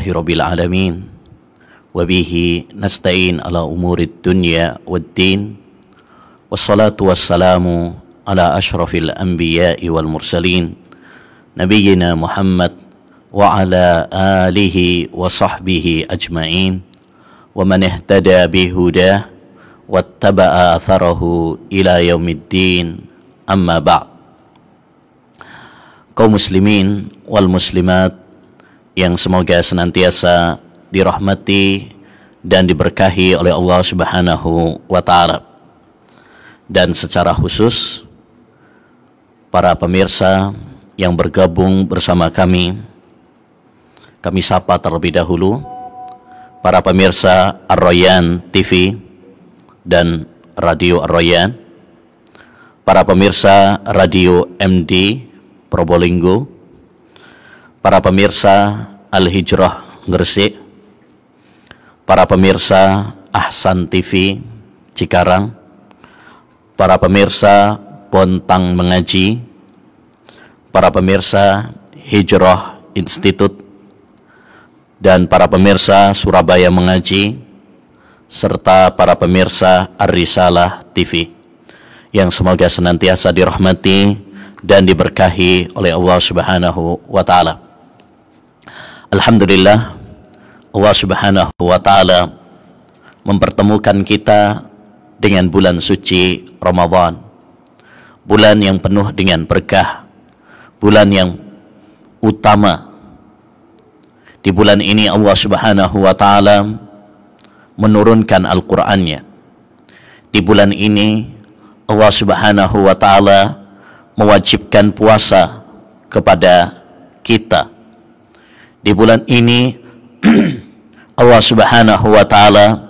Rabbil alamin wa bihi nasta'in ala umurid dunya waddin wassalatu wassalamu ala ashrafil anbiya'i wal mursalin nabiyyina Muhammad wa ala alihi wa sahbihi ajma'in wa man ihtada bihudah wattaba'a atharahu ila yaumiddin amma ba'd. Kaum muslimin wal muslimat yang semoga senantiasa dirahmati dan diberkahi oleh Allah Subhanahu wa Ta'ala, dan secara khusus para pemirsa yang bergabung bersama kami sapa terlebih dahulu para pemirsa Ar-Rayyan TV dan Radio Ar-Rayyan, para pemirsa Radio MD Probolinggo, para pemirsa Al-Hijrah Gresik, para pemirsa Ahsan TV Cikarang, para pemirsa Bontang Mengaji, para pemirsa Hijrah Institute, dan para pemirsa Surabaya Mengaji, serta para pemirsa Ar-Risalah TV yang semoga senantiasa dirahmati dan diberkahi oleh Allah Subhanahu wa Ta'ala. Alhamdulillah, Allah Subhanahu wa Ta'ala mempertemukan kita dengan bulan suci Ramadan, bulan yang penuh dengan berkah, bulan yang utama. Di bulan ini Allah Subhanahu wa Ta'ala menurunkan Al-Qur'annya. Di bulan ini Allah Subhanahu wa Ta'ala mewajibkan puasa kepada kita. Di bulan ini Allah Subhanahu wa Ta'ala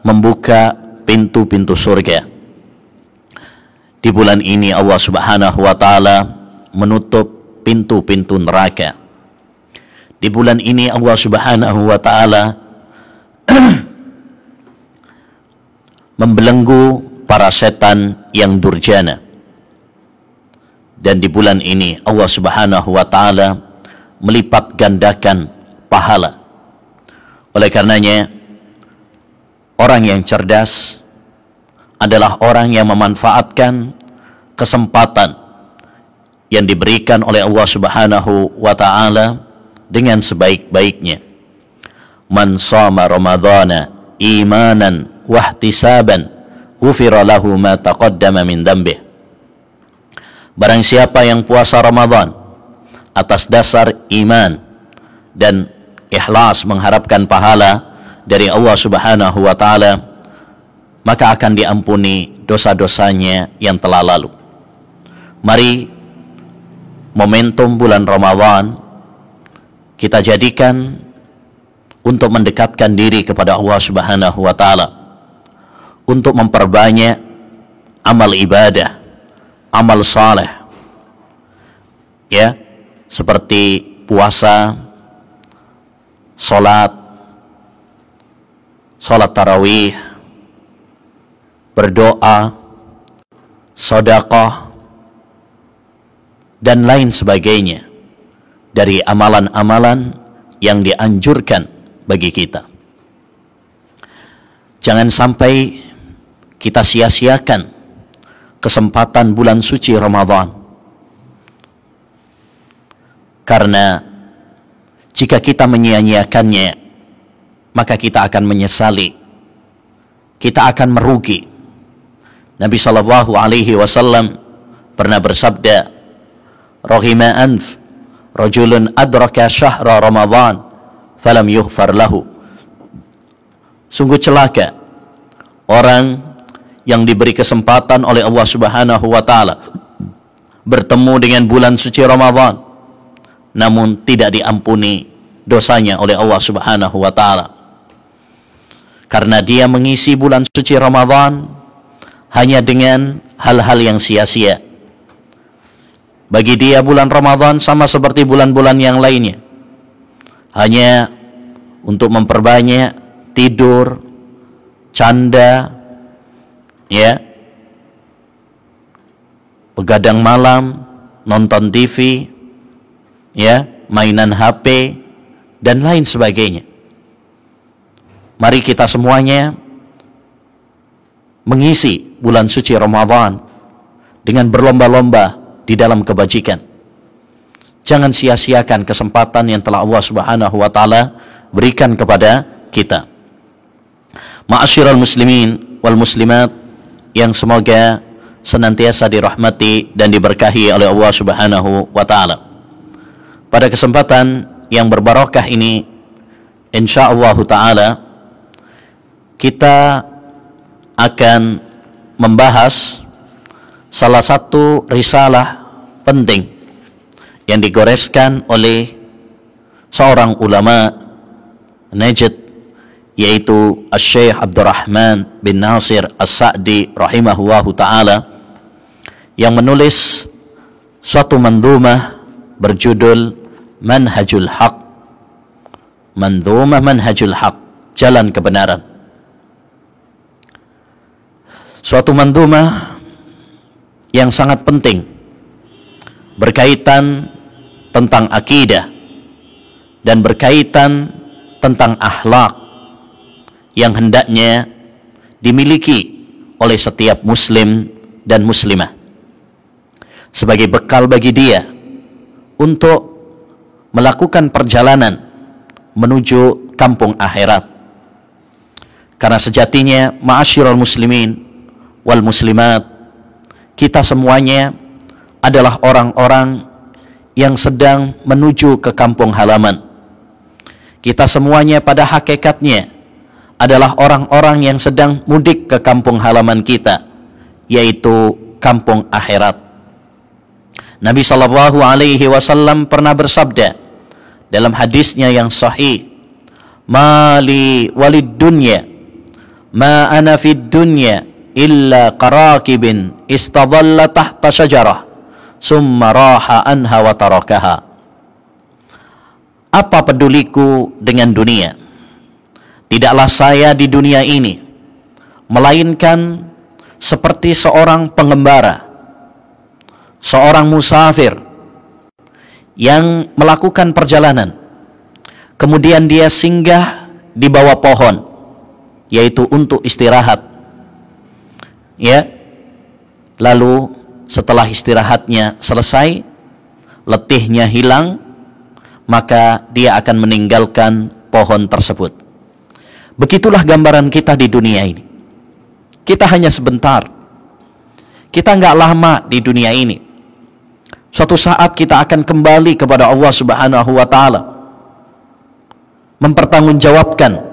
membuka pintu-pintu surga. Di bulan ini Allah Subhanahu wa Ta'ala menutup pintu-pintu neraka. Di bulan ini Allah Subhanahu wa Ta'ala membelenggu para setan yang durjana. Dan di bulan ini Allah Subhanahu wa Ta'ala melipat gandakan pahala. Oleh karenanya, orang yang cerdas adalah orang yang memanfaatkan kesempatan yang diberikan oleh Allah Subhanahu wa Ta'ala dengan sebaik-baiknya. Man shama ramadhana imanan wahtisaban ghufira lahu ma taqaddama min dhanbih. Barang siapa yang puasa Ramadan atas dasar iman dan ikhlas mengharapkan pahala dari Allah Subhanahu wa Ta'ala, maka akan diampuni dosa-dosanya yang telah lalu. Mari momentum bulan Ramadan kita jadikan untuk mendekatkan diri kepada Allah Subhanahu wa Ta'ala, untuk memperbanyak amal ibadah, amal saleh, ya, seperti puasa, salat tarawih, berdoa, sedekah, dan lain sebagainya dari amalan-amalan yang dianjurkan bagi kita. Jangan sampai kita sia-siakan kesempatan bulan suci Ramadan, karena jika kita menyia-nyiakannya, maka kita akan menyesali, kita akan merugi. Nabi sallallahu alaihi wasallam pernah bersabda, rahima anf rajulun adraka syahra Ramadan falam yughfar lahu. Sungguh celaka orang yang diberi kesempatan oleh Allah Subhanahu wa Ta'ala bertemu dengan bulan suci Ramadan, namun tidak diampuni dosanya oleh Allah Subhanahu wa Ta'ala, karena dia mengisi bulan suci Ramadan hanya dengan hal-hal yang sia-sia. Bagi dia bulan Ramadan sama seperti bulan-bulan yang lainnya, hanya untuk memperbanyak tidur, canda, ya, begadang malam, nonton TV, ya, mainan HP, dan lain sebagainya. Mari kita semuanya mengisi bulan suci Ramadan dengan berlomba-lomba di dalam kebajikan. Jangan sia-siakan kesempatan yang telah Allah Subhanahu wa taala berikan kepada kita. Ma'asyiral muslimin wal muslimat yang semoga senantiasa dirahmati dan diberkahi oleh Allah Subhanahu wa taala. Pada kesempatan yang berbarokah ini, insyaallah taala kita akan membahas salah satu risalah penting yang digoreskan oleh seorang ulama Najd, yaitu Syekh Abdurrahman bin Nasir As-Sa'di rahimahullahu ta'ala, yang menulis suatu mandhumah berjudul Manhajul Haq. Mandhumah Manhajul Haq, jalan kebenaran. Suatu mandhumah yang sangat penting berkaitan tentang akidah dan berkaitan tentang akhlak yang hendaknya dimiliki oleh setiap muslim dan muslimah sebagai bekal bagi dia untuk melakukan perjalanan menuju kampung akhirat. Karena sejatinya ma'asyiral muslimin wal muslimat, kita semuanya adalah orang-orang yang sedang menuju ke kampung halaman. Kita semuanya pada hakikatnya adalah orang-orang yang sedang mudik ke kampung halaman kita, yaitu kampung akhirat. Nabi sallallahu alaihi wasallam pernah bersabda dalam hadisnya yang sahih, "Mali walid dunya, ma ana fid dunya illa qarakibin istadalla tahta syajarah, summa raha anha wa tarakaha." Apa peduliku dengan dunia? Tidaklah saya di dunia ini melainkan seperti seorang pengembara, seorang musafir yang melakukan perjalanan, kemudian dia singgah di bawah pohon, yaitu untuk istirahat. Ya, lalu setelah istirahatnya selesai, letihnya hilang, maka dia akan meninggalkan pohon tersebut. Begitulah gambaran kita di dunia ini. Kita hanya sebentar. Kita nggak lama di dunia ini. Suatu saat kita akan kembali kepada Allah Subhanahu wa taala, mempertanggungjawabkan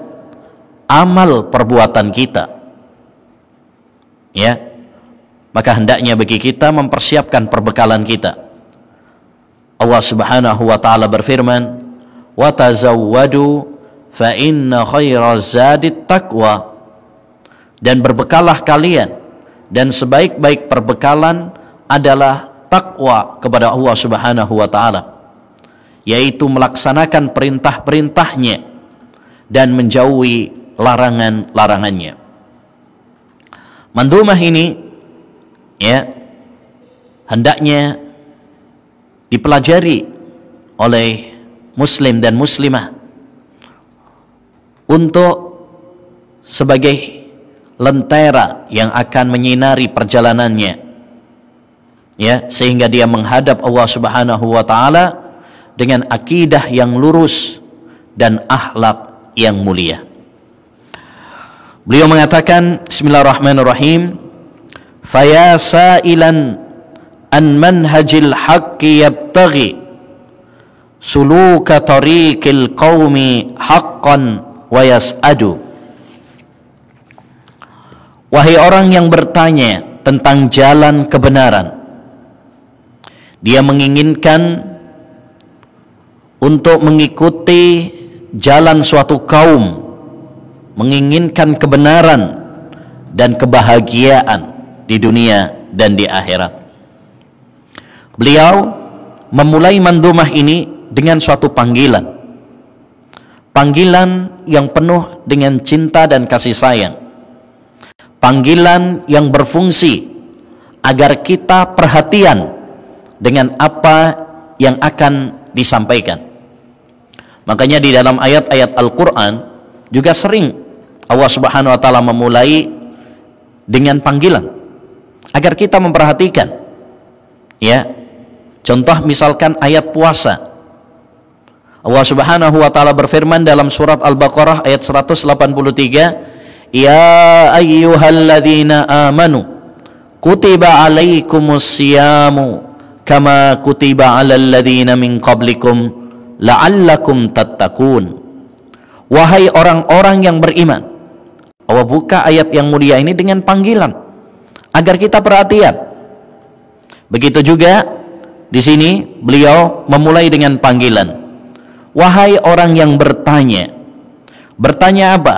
amal perbuatan kita. Ya. Maka hendaknya bagi kita mempersiapkan perbekalan kita. Allah Subhanahu wa taala berfirman, "Wa tazawwadu fa inna khairaz zadit taqwa." Dan berbekallah kalian, dan sebaik-baik perbekalan adalah takwa kepada Allah Subhanahu wa taala, yaitu melaksanakan perintah-perintahnya dan menjauhi larangan-larangannya. Mandhumah ini ya hendaknya dipelajari oleh muslim dan muslimah untuk sebagai lentera yang akan menyinari perjalanannya, ya, sehingga dia menghadap Allah Subhanahu wa taala dengan akidah yang lurus dan akhlak yang mulia. Beliau mengatakan, bismillahirrahmanirrahim, "Faya sa'ilan an manhajil haqqi yabtaghi suluka tariqil qaumi haqqan wa yas'adu." Wahai orang yang bertanya tentang jalan kebenaran, dia menginginkan untuk mengikuti jalan suatu kaum, menginginkan kebenaran dan kebahagiaan di dunia dan di akhirat. Beliau memulai mandhumah ini dengan suatu panggilan yang penuh dengan cinta dan kasih sayang, panggilan yang berfungsi agar kita perhatian dengan apa yang akan disampaikan. Makanya di dalam ayat-ayat Al-Quran juga sering Allah Subhanahu wa ta'ala memulai dengan panggilan agar kita memperhatikan. Ya, contoh misalkan ayat puasa. Allah Subhanahu wa ta'ala berfirman dalam surat Al-Baqarah ayat 183, ya ayyuhalladzina amanu kutiba alaikumus siyamu kama kutiba alal ladzina min qablikum la'allakum tattaqun. Wahai orang-orang yang beriman. Allah buka ayat yang mulia ini dengan panggilan agar kita perhatian. Begitu juga di sini beliau memulai dengan panggilan. Wahai orang yang bertanya. Bertanya apa?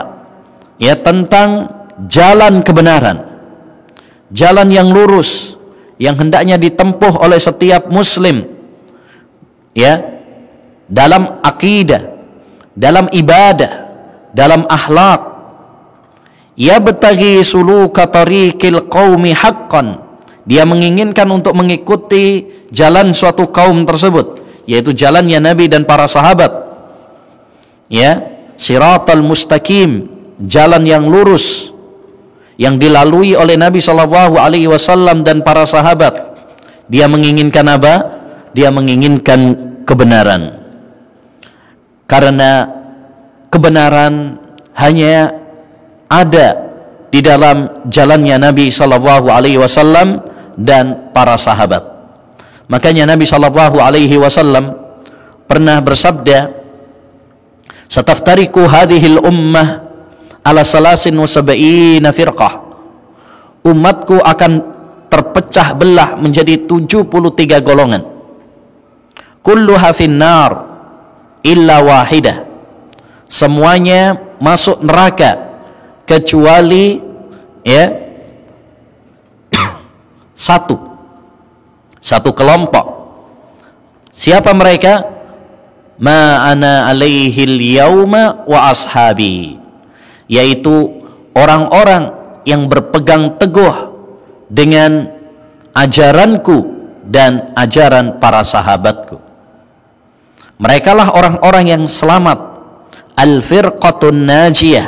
Ya, tentang jalan kebenaran. Jalan yang lurus yang hendaknya ditempuh oleh setiap muslim. Ya, dalam akidah, dalam ibadah, dalam akhlak. Yabtaghi suluka tariqil qaumi haqqan. Dia menginginkan untuk mengikuti jalan suatu kaum tersebut, yaitu jalannya Nabi dan para sahabat. Ya, siratal mustaqim, jalan yang lurus yang dilalui oleh Nabi sallallahu alaihi wasallam dan para sahabat. Dia menginginkan apa? Dia menginginkan kebenaran. Karena kebenaran hanya ada di dalam jalannya Nabi sallallahu alaihi wasallam dan para sahabat. Makanya Nabi sallallahu alaihi wasallam pernah bersabda, "Sataftariqu hadhil ummah ala salasin wa sab'ina firqah." Umatku akan terpecah belah menjadi 73 golongan. Kulluha finnar illa wahidah. Semuanya masuk neraka kecuali satu kelompok. Siapa mereka? Ma ana alaihil yauma wa ashabi, yaitu orang-orang yang berpegang teguh dengan ajaranku dan ajaran para sahabatku. Mereka lah orang-orang yang selamat, al-firqatun najiyah,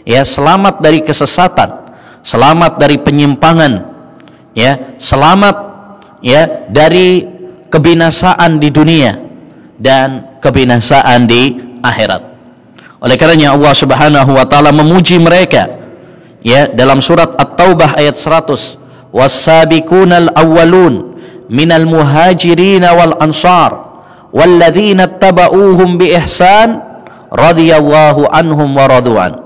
ya, selamat dari kesesatan, selamat dari penyimpangan, ya, selamat, ya, dari kebinasaan di dunia dan kebinasaan di akhirat. Oleh karenanya Allah Subhanahu wa taala memuji mereka, ya, dalam surat At-Taubah ayat 100, was-sabiqunal awwalun minal muhajirin wal ansar walladzina tabauhum bi ihsan radhiyallahu anhum wa radu'an.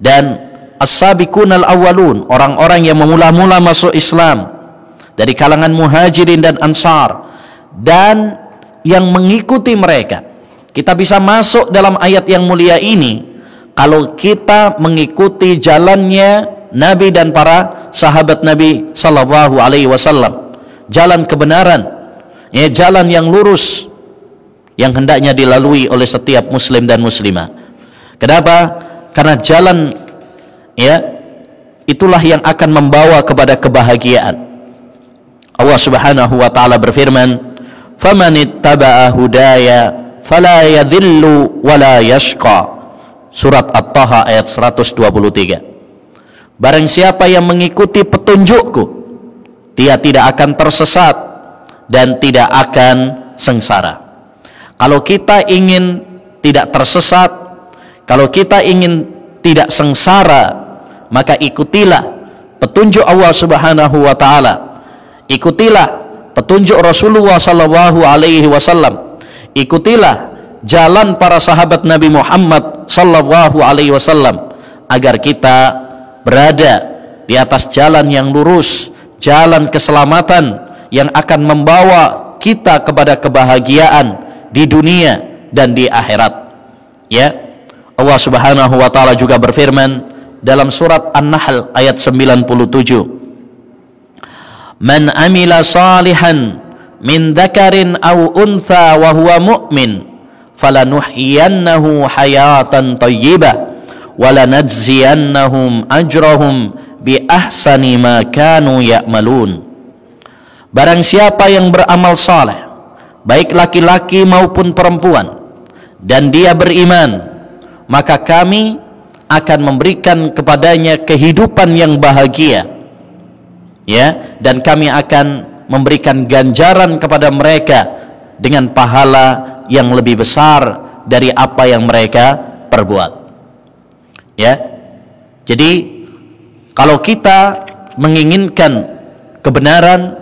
Dan as-sabiqunal awwalun, orang-orang yang memula-mula masuk Islam dari kalangan muhajirin dan ansar dan yang mengikuti mereka. Kita bisa masuk dalam ayat yang mulia ini kalau kita mengikuti jalannya Nabi dan para sahabat Nabi sallallahu alaihi wasallam, jalan kebenaran, ya, jalan yang lurus yang hendaknya dilalui oleh setiap muslim dan muslimah. Kenapa? Karena jalan, ya, itulah yang akan membawa kepada kebahagiaan. Allah Subhanahu wa taala berfirman, "Famanittaba'a hudaya fala yadhillu wala yashqa." Surat At-Taha ayat 123. Barang siapa yang mengikuti petunjukku, dia tidak akan tersesat dan tidak akan sengsara. Kalau kita ingin tidak tersesat, kalau kita ingin tidak sengsara, maka ikutilah petunjuk Allah Subhanahu wa taala. Ikutilah petunjuk Rasulullah sallallahu alaihi wasallam. Ikutilah jalan para sahabat Nabi Muhammad sallallahu alaihi wasallam agar kita berada di atas jalan yang lurus, jalan keselamatan yang akan membawa kita kepada kebahagiaan di dunia dan di akhirat. Ya, Allah Subhanahu wa taala juga berfirman dalam surat An-Nahl ayat 97, "Man amila salihan min dzakarin aw untha wa huwa mu'min falanuhyiyannahu hayatan thayyibah wa lanajziyannahum ajrahum bi ahsani ma kanu ya'malun." Barang siapa yang beramal saleh, baik laki-laki maupun perempuan, dan dia beriman, maka kami akan memberikan kepadanya kehidupan yang bahagia, ya, dan kami akan memberikan ganjaran kepada mereka dengan pahala yang lebih besar dari apa yang mereka perbuat. Ya, jadi kalau kita menginginkan kebenaran,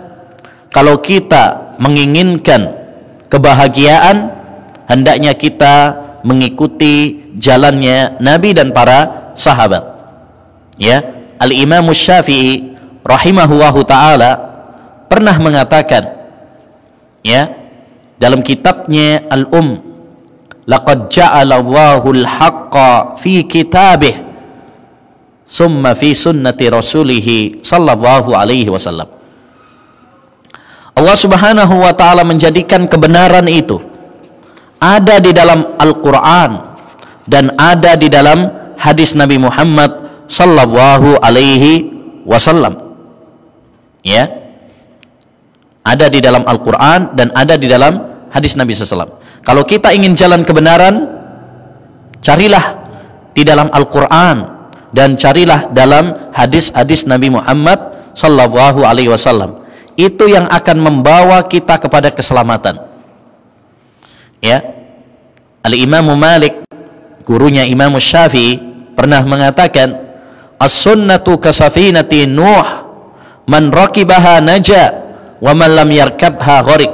kalau kita menginginkan kebahagiaan, hendaknya kita mengikuti jalannya Nabi dan para sahabat. Ya, Al-Imam Syafi'i rahimahullahu taala pernah mengatakan, ya, dalam kitabnya laqad ja'ala Allahul haqqa fi kitabih summa fi sunnati rasulih sallallahu alaihi wasallam. Allah Subhanahu wa taala menjadikan kebenaran itu ada di dalam Al-Qur'an dan ada di dalam hadis Nabi Muhammad sallallahu alaihi wasallam. Ya, ada di dalam Al-Quran dan ada di dalam hadis Nabi SAW. Kalau kita ingin jalan kebenaran, carilah di dalam Al-Quran dan carilah dalam hadis-hadis Nabi Muhammad sallallahu alaihi wasallam. Itu yang akan membawa kita kepada keselamatan. Ya, Al-Imam Malik, gurunya Imam Syafi'i, pernah mengatakan, as-sunnatu kasafinati Nuh, man rakibaha naja wa man lam yarkabha gharik.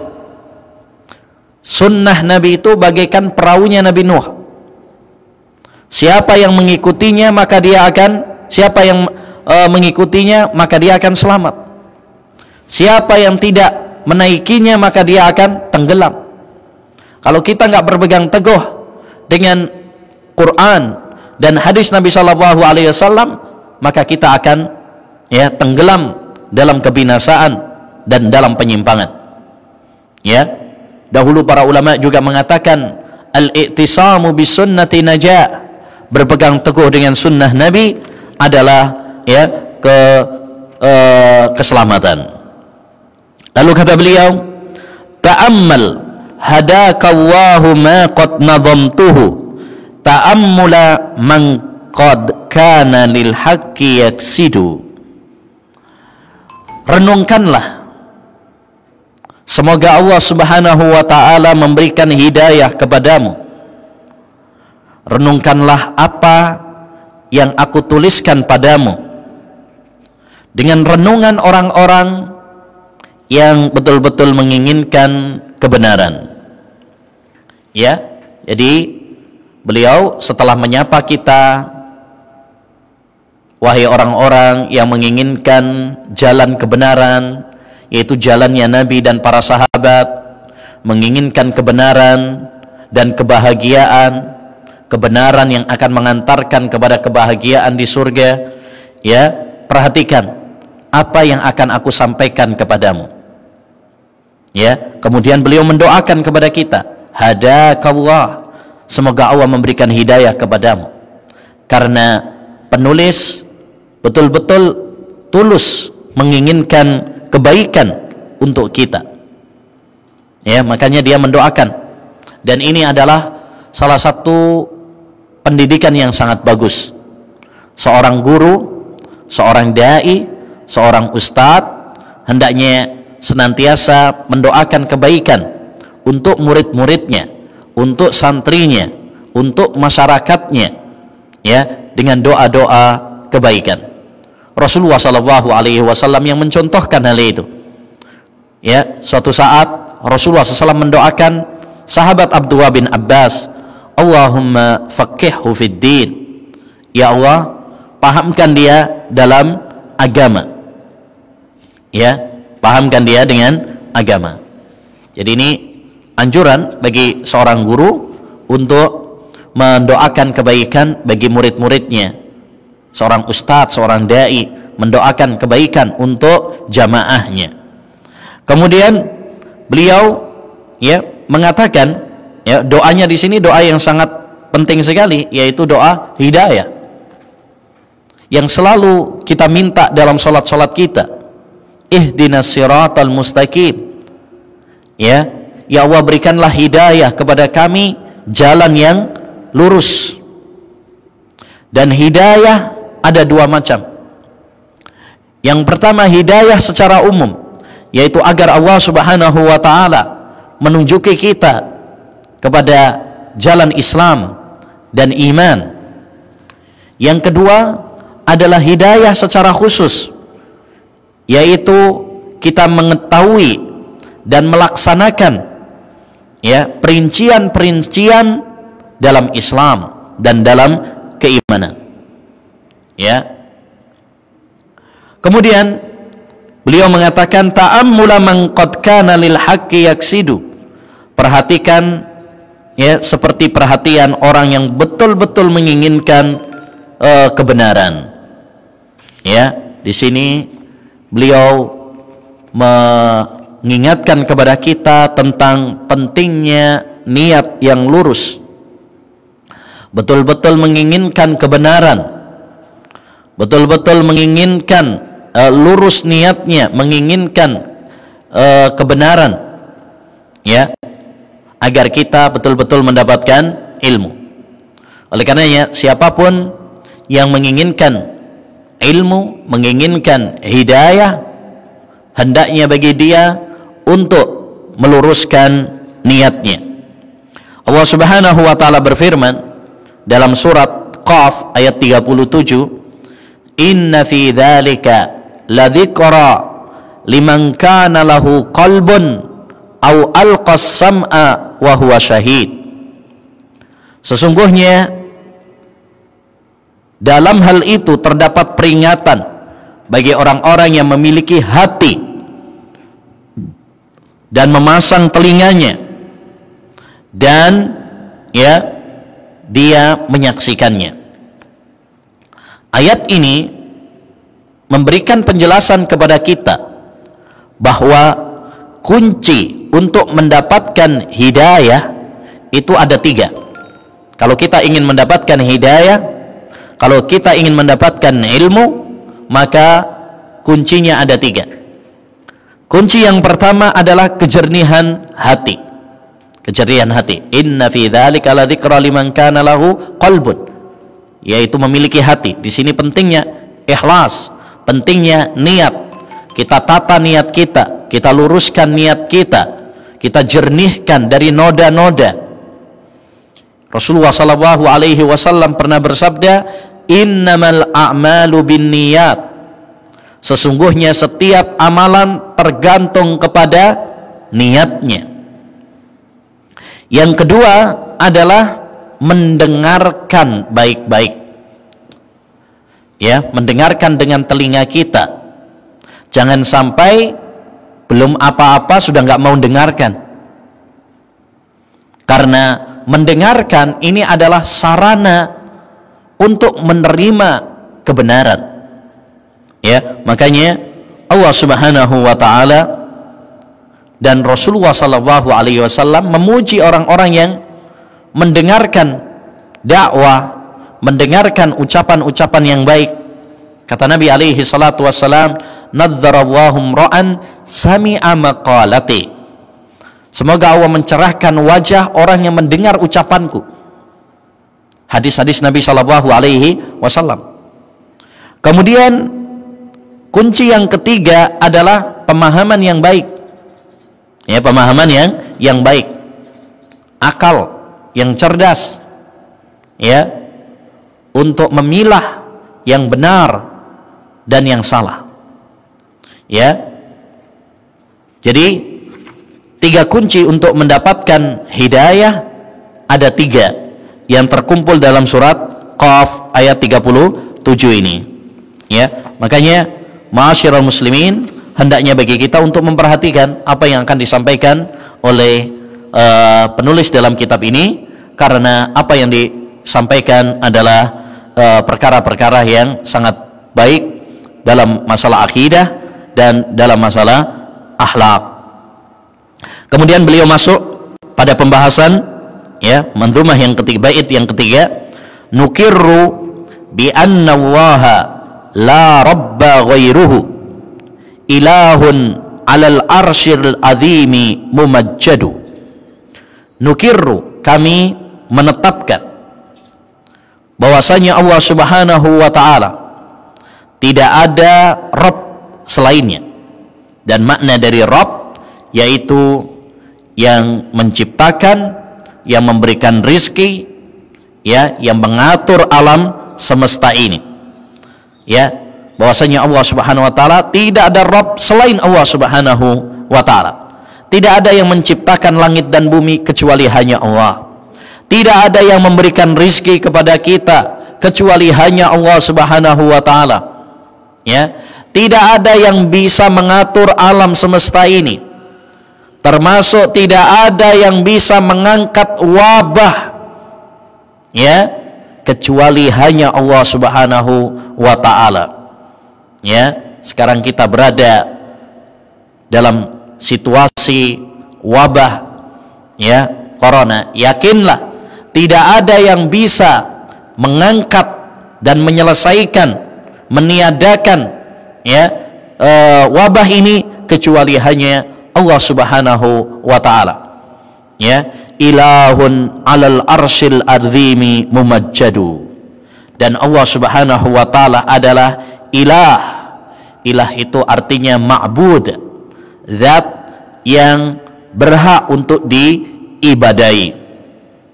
Sunnah Nabi itu bagaikan perahunya Nabi Nuh. Siapa yang mengikutinya maka dia akan selamat. Siapa yang tidak menaikinya maka dia akan tenggelam. Kalau kita nggak berpegang teguh dengan Quran dan hadis Nabi Shallallahu Alaihi Wasallam, maka kita akan, ya, tenggelam dalam kebinasaan dan dalam penyimpangan. Ya, dahulu para ulama juga mengatakan al-i'tisamu bisunnati najah, berpegang teguh dengan sunnah Nabi adalah, ya, keselamatan. Lalu kata beliau, ta'ammal hadakallahu ma qad nadhamtuhu ta'ammula man qad kana lil haqqi yaksidu. Renungkanlah, semoga Allah Subhanahu wa ta'ala memberikan hidayah kepadamu. Renungkanlah apa yang aku tuliskan padamu dengan renungan orang-orang yang betul-betul menginginkan kebenaran. Ya, jadi beliau setelah menyapa kita, wahai orang-orang yang menginginkan jalan kebenaran, yaitu jalannya Nabi dan para sahabat, menginginkan kebenaran dan kebahagiaan, kebenaran yang akan mengantarkan kepada kebahagiaan di surga. Ya, perhatikan apa yang akan aku sampaikan kepadamu. Ya, kemudian beliau mendoakan kepada kita, hadakallah, semoga Allah memberikan hidayah kepadamu. Karena penulis betul-betul tulus menginginkan kebaikan untuk kita. Ya, makanya dia mendoakan. Dan ini adalah salah satu pendidikan yang sangat bagus. Seorang guru, seorang dai, seorang ustadz hendaknya senantiasa mendoakan kebaikan untuk murid-muridnya, untuk santrinya, untuk masyarakatnya, ya, dengan doa-doa kebaikan. Rasulullah Shallallahu Alaihi Wasallam yang mencontohkan hal itu. Ya, suatu saat Rasulullah SAW mendoakan sahabat Abdullah bin Abbas, Allahumma faqihhu fid din. Ya Allah, pahamkan dia dalam agama. Ya, pahamkan dia dengan agama. Jadi ini anjuran bagi seorang guru untuk mendoakan kebaikan bagi murid-muridnya. Seorang ustadz, seorang dai mendoakan kebaikan untuk jamaahnya. Kemudian beliau, ya, mengatakan, ya, doanya di sini doa yang sangat penting sekali, yaitu doa hidayah yang selalu kita minta dalam salat-salat kita. Ihdinas siratal mustaqim. Ya, ya Allah, berikanlah hidayah kepada kami jalan yang lurus. Dan hidayah ada dua macam. Yang pertama hidayah secara umum, yaitu agar Allah Subhanahu wa ta'ala menunjuki kita kepada jalan Islam dan iman. Yang kedua adalah hidayah secara khusus, yaitu kita mengetahui dan melaksanakan ya perincian-perincian dalam Islam dan dalam keimanan. Ya. Kemudian beliau mengatakan ta'ammula man qad kana lil haqqi yaksidu. Perhatikan ya seperti perhatian orang yang betul-betul menginginkan kebenaran. Ya, di sini beliau mengingatkan kepada kita tentang pentingnya niat yang lurus. Betul-betul menginginkan kebenaran, betul-betul menginginkan lurus niatnya, menginginkan kebenaran, ya, agar kita betul-betul mendapatkan ilmu. Oleh karenanya siapapun yang menginginkan ilmu, menginginkan hidayah, hendaknya bagi dia untuk meluruskan niatnya. Allah Subhanahu wa ta'ala berfirman dalam surat Qaf ayat 37, inna fi dzalika ladzikra liman kana lahu qalbun aw alqas sam'a wa huwa syahid. Sesungguhnya dalam hal itu terdapat peringatan bagi orang-orang yang memiliki hati dan memasang telinganya dan ya dia menyaksikannya. Ayat ini memberikan penjelasan kepada kita bahwa kunci untuk mendapatkan hidayah itu ada 3. Kalau kita ingin mendapatkan hidayah, kalau kita ingin mendapatkan ilmu, maka kuncinya ada 3. Kunci yang pertama adalah kejernihan hati. Kejernihan hati. Inna fi dzalika ladzikra liman kana lahu qalbun, yaitu memiliki hati. Di sini pentingnya ikhlas, pentingnya niat. Kita tata niat kita, kita luruskan niat kita jernihkan dari noda-noda. Rasulullah sallallahu alaihi wasallam pernah bersabda, innamal a'malu binniyat. Sesungguhnya setiap amalan tergantung kepada niatnya. Yang kedua adalah mendengarkan baik-baik. Ya, mendengarkan dengan telinga kita. Jangan sampai belum apa-apa sudah nggak mau dengarkan. Karena mendengarkan ini adalah sarana untuk menerima kebenaran. Ya, makanya Allah Subhanahu wa ta'ala dan Rasulullah sallallahu alaihi wasallam memuji orang-orang yang mendengarkan dakwah, mendengarkan ucapan-ucapan yang baik. Kata Nabi alaihi salatu wassalam, nadzarallahu imra'an sami'a maqalati. Semoga Allah mencerahkan wajah orang yang mendengar ucapanku. Hadis-hadis Nabi sallallahu alaihi wasallam. Kemudian kunci yang ketiga adalah pemahaman yang baik. Ya, pemahaman yang baik, akal yang cerdas, ya, untuk memilah yang benar dan yang salah. Ya, jadi 3 kunci untuk mendapatkan hidayah ada 3 yang terkumpul dalam surat Qaf ayat 37 ini. Ya, makanya ma'asyiral muslimin, hendaknya bagi kita untuk memperhatikan apa yang akan disampaikan oleh penulis dalam kitab ini, karena apa yang disampaikan adalah perkara-perkara yang sangat baik dalam masalah akidah dan dalam masalah akhlak. Kemudian beliau masuk pada pembahasan ya manzumah yang ketiga, bait yang ketiga, nukirru bi anna Allaha la rabba ghairuhu ilahun alal arsyil azimi mumajjadu. Nukirru, kami menetapkan bahwasanya Allah Subhanahu wa ta'ala tidak ada Rabb selainnya, dan makna dari Rabb yaitu yang menciptakan, yang memberikan rizki, ya, yang mengatur alam semesta ini, ya, bahwasanya Allah Subhanahu wa ta'ala tidak ada Rabb selain Allah Subhanahu wa ta'ala. Tidak ada yang menciptakan langit dan bumi kecuali hanya Allah. Tidak ada yang memberikan rizki kepada kita kecuali hanya Allah Subhanahu wa ta'ala. Ya, tidak ada yang bisa mengatur alam semesta ini. Termasuk tidak ada yang bisa mengangkat wabah, ya, kecuali hanya Allah Subhanahu wa ta'ala. Ya, sekarang kita berada dalam situasi wabah, ya, corona. Yakinlah tidak ada yang bisa mengangkat dan menyelesaikan, meniadakan, ya, wabah ini kecuali hanya Allah Subhanahu wa ta'ala. Ya, ilahun alal arsyil adzimi mumajjadu. Dan Allah Subhanahu wa ta'ala adalah ilah. Ilah itu artinya ma'bud, zat yang berhak untuk diibadai,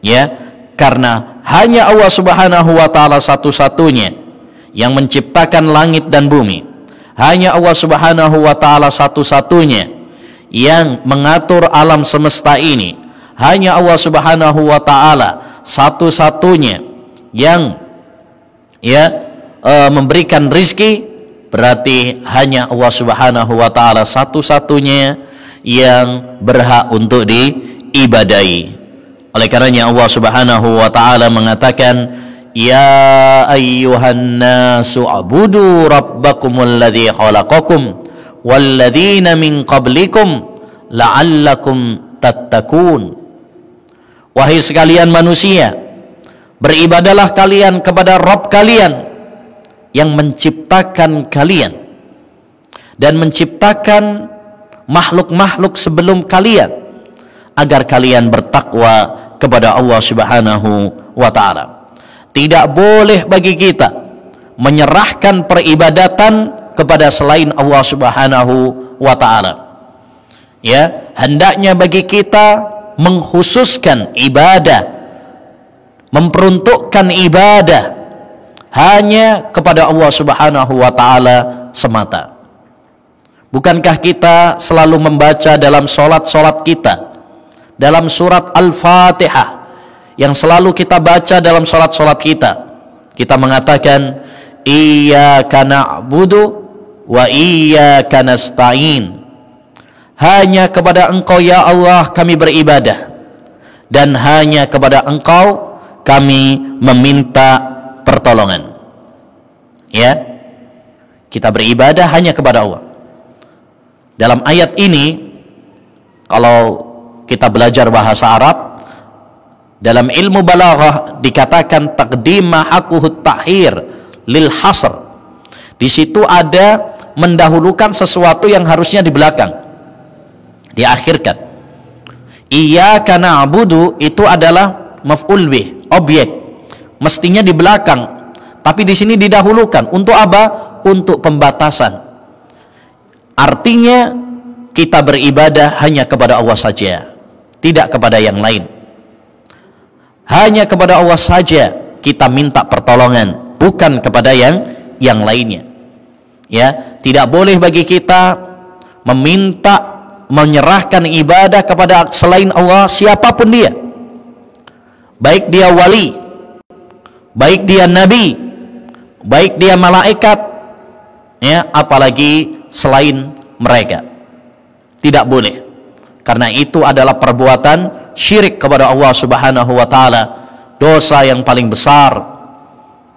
ya, karena hanya Allah Subhanahu wa ta'ala satu-satunya yang menciptakan langit dan bumi. Hanya Allah Subhanahu wa ta'ala satu-satunya yang mengatur alam semesta ini. Hanya Allah Subhanahu wa ta'ala satu-satunya yang, ya, memberikan rizki. Berarti hanya Allah Subhanahu wa ta'ala satu-satunya yang berhak untuk diibadai. Oleh karenanya Allah Subhanahu wa ta'ala mengatakan, ya ayyuhan nasu abudu rabbakumul ladzi khalaqakum walladzina min qablikum la'allakum tattaqun. Wahai sekalian manusia, beribadalah kalian kepada Rabb kalian yang menciptakan kalian dan menciptakan makhluk-makhluk sebelum kalian, agar kalian bertakwa kepada Allah Subhanahu wa ta'ala. Tidak boleh bagi kita menyerahkan peribadatan kepada selain Allah Subhanahu wa ta'ala. Ya, hendaknya bagi kita mengkhususkan ibadah, memperuntukkan ibadah hanya kepada Allah Subhanahu wa ta'ala semata. Bukankah kita selalu membaca dalam solat-solat kita, dalam surat Al-Fatihah yang selalu kita baca dalam solat-solat kita, kita mengatakan iyyaka na'budu wa iyyaka nasta'in. Hanya kepada Engkau ya Allah kami beribadah, dan hanya kepada Engkau kami meminta pertolongan. Ya, kita beribadah hanya kepada Allah. Dalam ayat ini, kalau kita belajar bahasa Arab, dalam ilmu balaghah dikatakan taqdim haquhut tahir lil hasr. Di situ ada mendahulukan sesuatu yang harusnya di belakang, diakhirkan. Iyyaka na'budu itu adalah maf'ul bih, objek, mestinya di belakang, tapi di sini didahulukan. Untuk apa? Untuk pembatasan. Artinya kita beribadah hanya kepada Allah saja, tidak kepada yang lain. Hanya kepada Allah saja kita minta pertolongan, bukan kepada yang lainnya. Ya, tidak boleh bagi kita meminta, menyerahkan ibadah kepada selain Allah, siapapun dia. Baik dia wali, baik dia nabi, baik dia malaikat, ya, apalagi selain mereka. Tidak boleh, karena itu adalah perbuatan syirik kepada Allah Subhanahu wa ta'ala, dosa yang paling besar,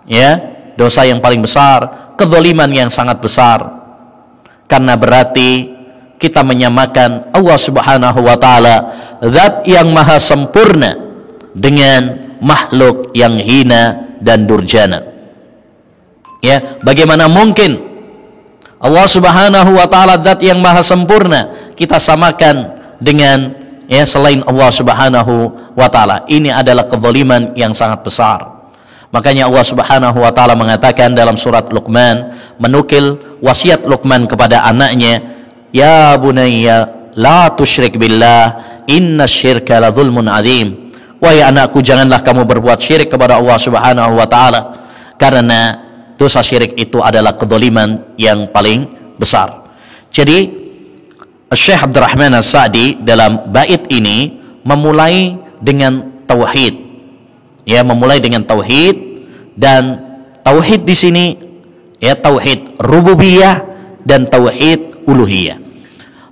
ya, dosa yang paling besar, kezaliman yang sangat besar, karena berarti kita menyamakan Allah Subhanahu wa ta'ala, zat yang maha sempurna, dengan makhluk yang hina dan durjana. Ya, bagaimana mungkin Allah Subhanahu wa ta'ala zat yang maha sempurna kita samakan dengan, ya selain Allah Subhanahu wa taala. Ini adalah kezaliman yang sangat besar. Makanya Allah Subhanahu wa taala mengatakan dalam surat Luqman, menukil wasiat Luqman kepada anaknya, ya bunayya la tusyrik billah innasyirka la dzulmun adzim. Wahai anakku, janganlah kamu berbuat syirik kepada Allah Subhanahu wa taala, karena dosa syirik itu adalah kezaliman yang paling besar. Jadi Syekh Abdurrahman As-Sa'di dalam bait ini memulai dengan tauhid. Ya, memulai dengan tauhid, dan tauhid di sini ya tauhid rububiyah dan tauhid uluhiyah.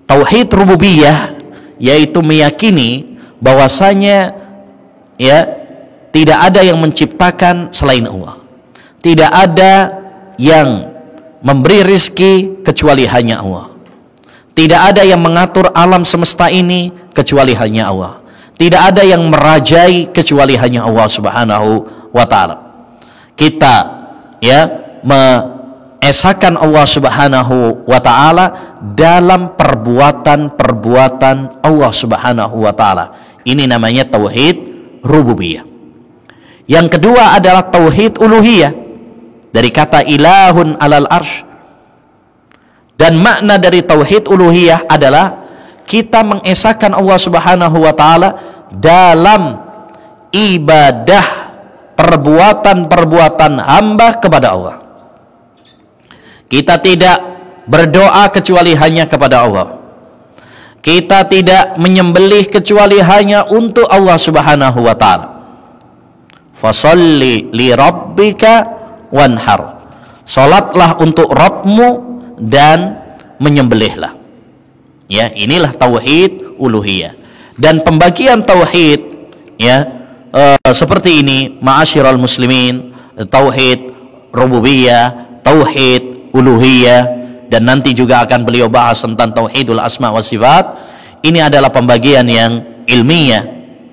Tauhid rububiyah yaitu meyakini bahwasanya ya tidak ada yang menciptakan selain Allah. Tidak ada yang memberi rizki kecuali hanya Allah. Tidak ada yang mengatur alam semesta ini kecuali hanya Allah. Tidak ada yang merajai kecuali hanya Allah Subhanahu wa taala. Kita ya mengesahkan Allah Subhanahu wa taala dalam perbuatan-perbuatan Allah Subhanahu wa taala. Ini namanya tauhid rububiyah. Yang kedua adalah tauhid uluhiyah, dari kata ilahun alal arsh. Dan makna dari tauhid uluhiyah adalah kita mengesahkan Allah Subhanahu wa taala dalam ibadah perbuatan-perbuatan hamba kepada Allah. Kita tidak berdoa kecuali hanya kepada Allah. Kita tidak menyembelih kecuali hanya untuk Allah Subhanahu wa taala. Fasholli li rabbika wanhar. Salatlah untuk Rabbmu dan menyembelihlah. Ya, inilah tauhid uluhiyah. Dan pembagian tauhid ya seperti ini, ma'asyiral muslimin, tauhid rububiyah, tauhid uluhiyah, dan nanti juga akan beliau bahas tentang tauhidul asma wa sifat. Ini adalah pembagian yang ilmiah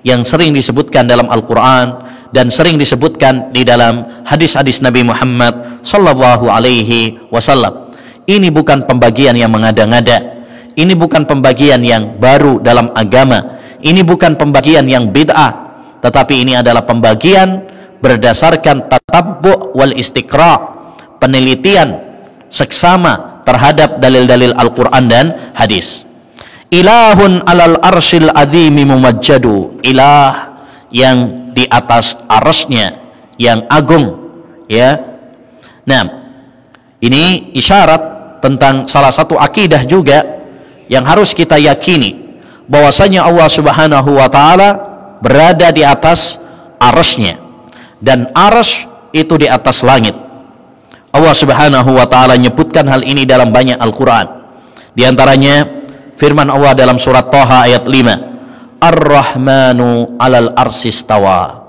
yang sering disebutkan dalam Al-Qur'an dan sering disebutkan di dalam hadis-hadis Nabi Muhammad sallallahu alaihi wasallam. Ini bukan pembagian yang mengada-ngada. Ini bukan pembagian yang baru dalam agama. Ini bukan pembagian yang bid'ah, tetapi ini adalah pembagian berdasarkan tatabbu' wal istiqra', penelitian seksama terhadap dalil-dalil Al-Quran dan hadis. Ilahun alal arsyil azimi mumajjadu. Ilah yang di atas arsy-Nya yang agung, ya. Nah, ini isyarat tentang salah satu akidah juga yang harus kita yakini, bahwasanya Allah Subhanahu wa taala berada di atas arsy-Nya, dan arsy itu di atas langit. Allah Subhanahu wa taala menyebutkan hal ini dalam banyak Al-Qur'an. Di antaranya firman Allah dalam surat Thaha ayat 5, Ar-Rahmanu 'alal arsy istawa.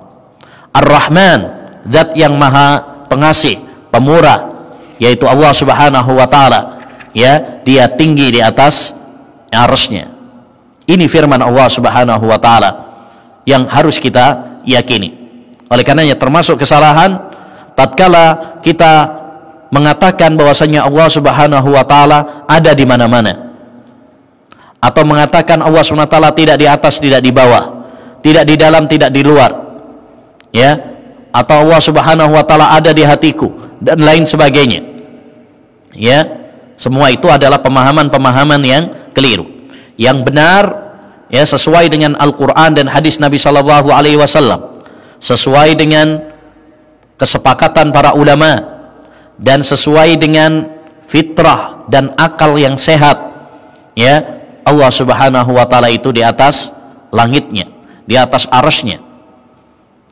Ar-Rahman, zat yang maha pengasih, pemurah, yaitu Allah Subhanahu wa taala, ya, dia tinggi di atas arsy-Nya. Ini firman Allah Subhanahu wa taala yang harus kita yakini. Oleh karenanya termasuk kesalahan tatkala kita mengatakan bahwasanya Allah Subhanahu wa taala ada di mana-mana, atau mengatakan Allah Subhanahu wa taala tidak di atas, tidak di bawah, tidak di dalam, tidak di luar, ya, atau Allah Subhanahu wa taala ada di hatiku dan lain sebagainya. Ya, semua itu adalah pemahaman-pemahaman yang keliru. Yang benar ya sesuai dengan Al-Qur'an dan hadis Nabi sallallahu alaihi wasallam, sesuai dengan kesepakatan para ulama dan sesuai dengan fitrah dan akal yang sehat. Ya, Allah Subhanahu wa taala itu di atas langitnya, di atas arsy-Nya.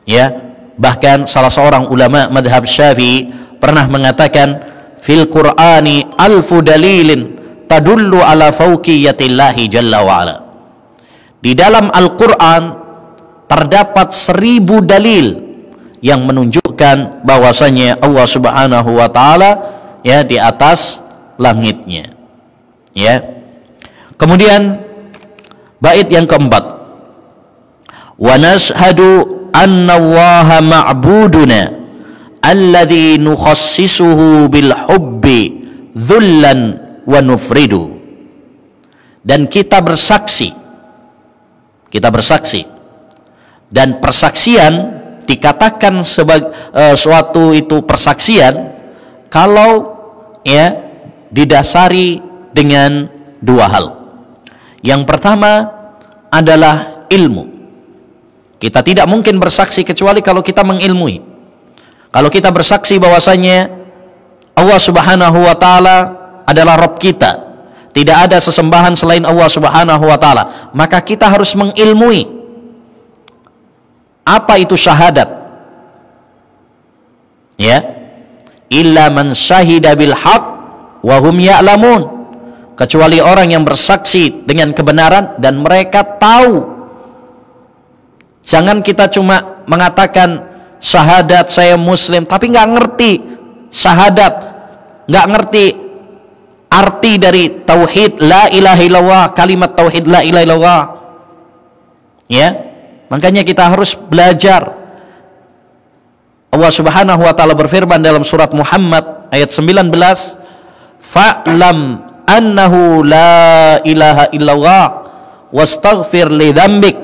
Ya, bahkan salah seorang ulama madhab Syafi'i pernah mengatakan, fil Qur'ani alfu dalilin tadullu ala fauqiyatillahi jalla wa ala. Di dalam Al-Quran terdapat 1000 dalil yang menunjukkan bahwasanya Allah Subhanahu wa taala ya di atas langitnya. Ya. Kemudian bait yang keempat, wa nashhadu anna Allaha ma'buduna alladzi nukhassisuhu bil hubbi dzullan wa nufridu. Dan kita bersaksi Kita bersaksi. Dan persaksian dikatakan sebagai suatu itu persaksian kalau ya didasari dengan dua hal. Yang pertama adalah ilmu. Kita tidak mungkin bersaksi kecuali kalau kita mengilmui. Kalau kita bersaksi bahwasanya Allah Subhanahu wa taala adalah Rabb kita, tidak ada sesembahan selain Allah Subhanahu wa taala, maka kita harus mengilmui apa itu syahadat. Ya. Illa man syahida bil haq wa hum ya'lamun. Kecuali orang yang bersaksi dengan kebenaran dan mereka tahu. Jangan kita cuma mengatakan syahadat saya muslim tapi nggak ngerti syahadat, nggak ngerti arti dari tauhid la ilaha illallah, kalimat tauhid la ilaha illallah. Ya, makanya kita harus belajar. Allah Subhanahu wa taala berfirman dalam surat Muhammad ayat 19, fa'lam annahu la ilaha illallah wastaghfir li dzambik.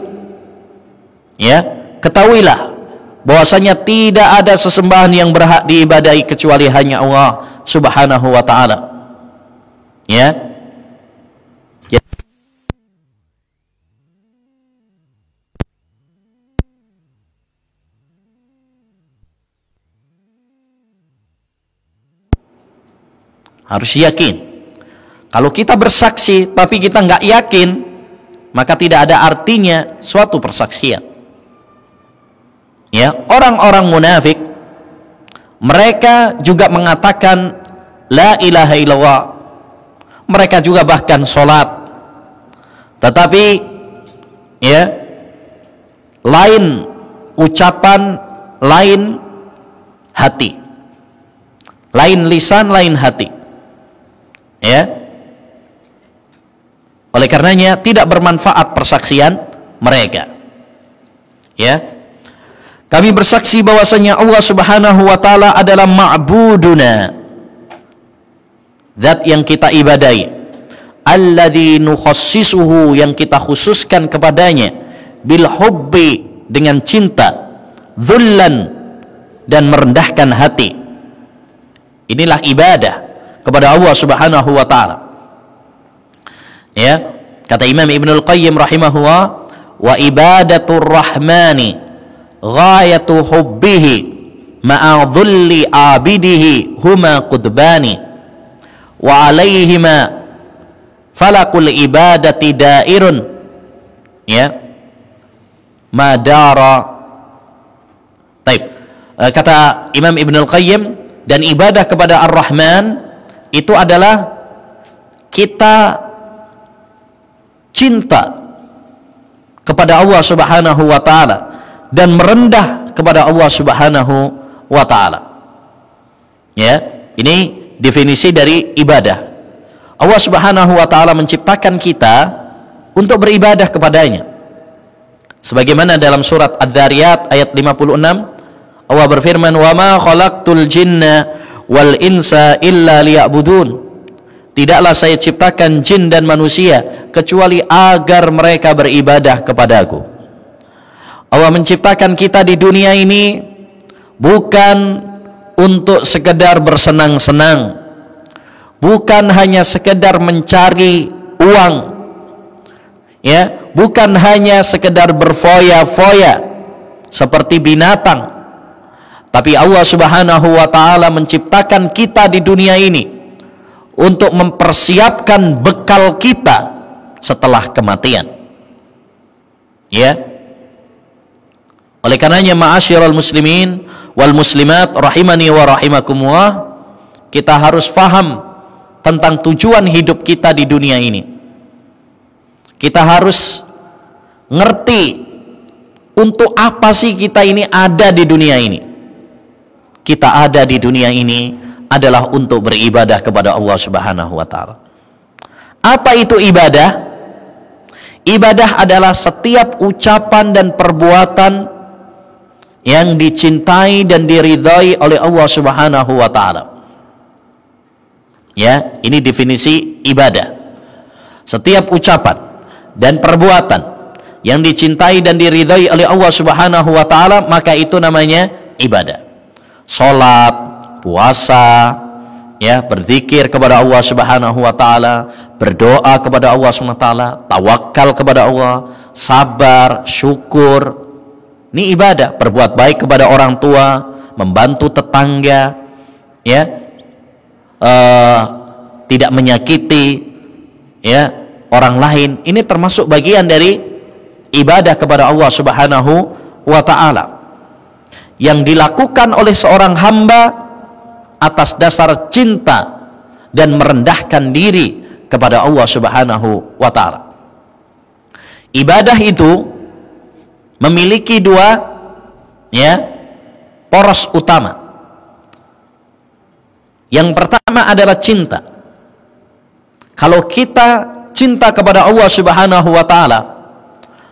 Ya, ketahuilah bahwasanya tidak ada sesembahan yang berhak diibadahi kecuali hanya Allah Subhanahu wa taala. Ya. Harus yakin. Kalau kita bersaksi tapi kita nggak yakin, maka tidak ada artinya suatu persaksian. Ya, orang-orang munafik mereka juga mengatakan la ilaha illallah. Mereka juga bahkan sholat, tetapi ya lain ucapan, lain hati, lain lisan, lain hati. Ya, oleh karenanya tidak bermanfaat persaksian mereka. Ya, kami bersaksi bahwasanya Allah Subhanahu wa taala adalah ma'buduna, zat yang kita ibadahi, alladzi nukhassisuhu, yang kita khususkan kepadanya, bil hubbi, dengan cinta, dzullan, dan merendahkan hati. Inilah ibadah kepada Allah Subhanahu wa taala. Ya, kata Imam Ibnul Qayyim rahimahullah, wa ibadatur rahmani ghayatu hubbihi ma'a dhulli abidihi huma qudbani wa alaihima falakul ibadati dairun. Ya, madara. Taib. Kata Imam Ibnul Qayyim, dan ibadah kepada Ar-Rahman itu adalah kita cinta kepada Allah Subhanahu wa taala dan merendah kepada Allah Subhanahu wa taala. Ya, ini definisi dari ibadah. Allah Subhanahu wa taala menciptakan kita untuk beribadah kepadanya. Sebagaimana dalam surat Adz-Dzariyat ayat 56, Allah berfirman, "Wa ma khalaqtul jinna wal insa illa liya'budun." Tidaklah saya ciptakan jin dan manusia kecuali agar mereka beribadah kepadaku. Allah menciptakan kita di dunia ini bukan untuk sekedar bersenang-senang, bukan hanya sekedar mencari uang, ya, bukan hanya sekedar berfoya-foya seperti binatang, tapi Allah Subhanahu wa taala menciptakan kita di dunia ini untuk mempersiapkan bekal kita setelah kematian. Ya. Oleh karenanya ma'asyiral muslimin wal muslimat rahimani wa rahimakumullah, kita harus faham tentang tujuan hidup kita di dunia ini. Kita harus ngerti untuk apa sih kita ini ada di dunia ini. Kita ada di dunia ini adalah untuk beribadah kepada Allah Subhanahu wa taala. Apa itu ibadah? Ibadah adalah setiap ucapan dan perbuatan yang dicintai dan diridhai oleh Allah Subhanahu wa taala. Ya, ini definisi ibadah. Setiap ucapan dan perbuatan yang dicintai dan diridhai oleh Allah Subhanahu wa taala, maka itu namanya ibadah. Salat, puasa, ya, berzikir kepada Allah Subhanahu wa taala, berdoa kepada Allah Subhanahu wa taala, tawakal kepada Allah, sabar, syukur. Ini ibadah. Berbuat baik kepada orang tua, membantu tetangga, ya, tidak menyakiti, ya, orang lain. Ini termasuk bagian dari ibadah kepada Allah Subhanahu wa taala yang dilakukan oleh seorang hamba atas dasar cinta dan merendahkan diri kepada Allah Subhanahu wa taala. Ibadah itu memiliki dua, ya, poros utama. Yang pertama adalah cinta. Kalau kita cinta kepada Allah Subhanahu wa taala,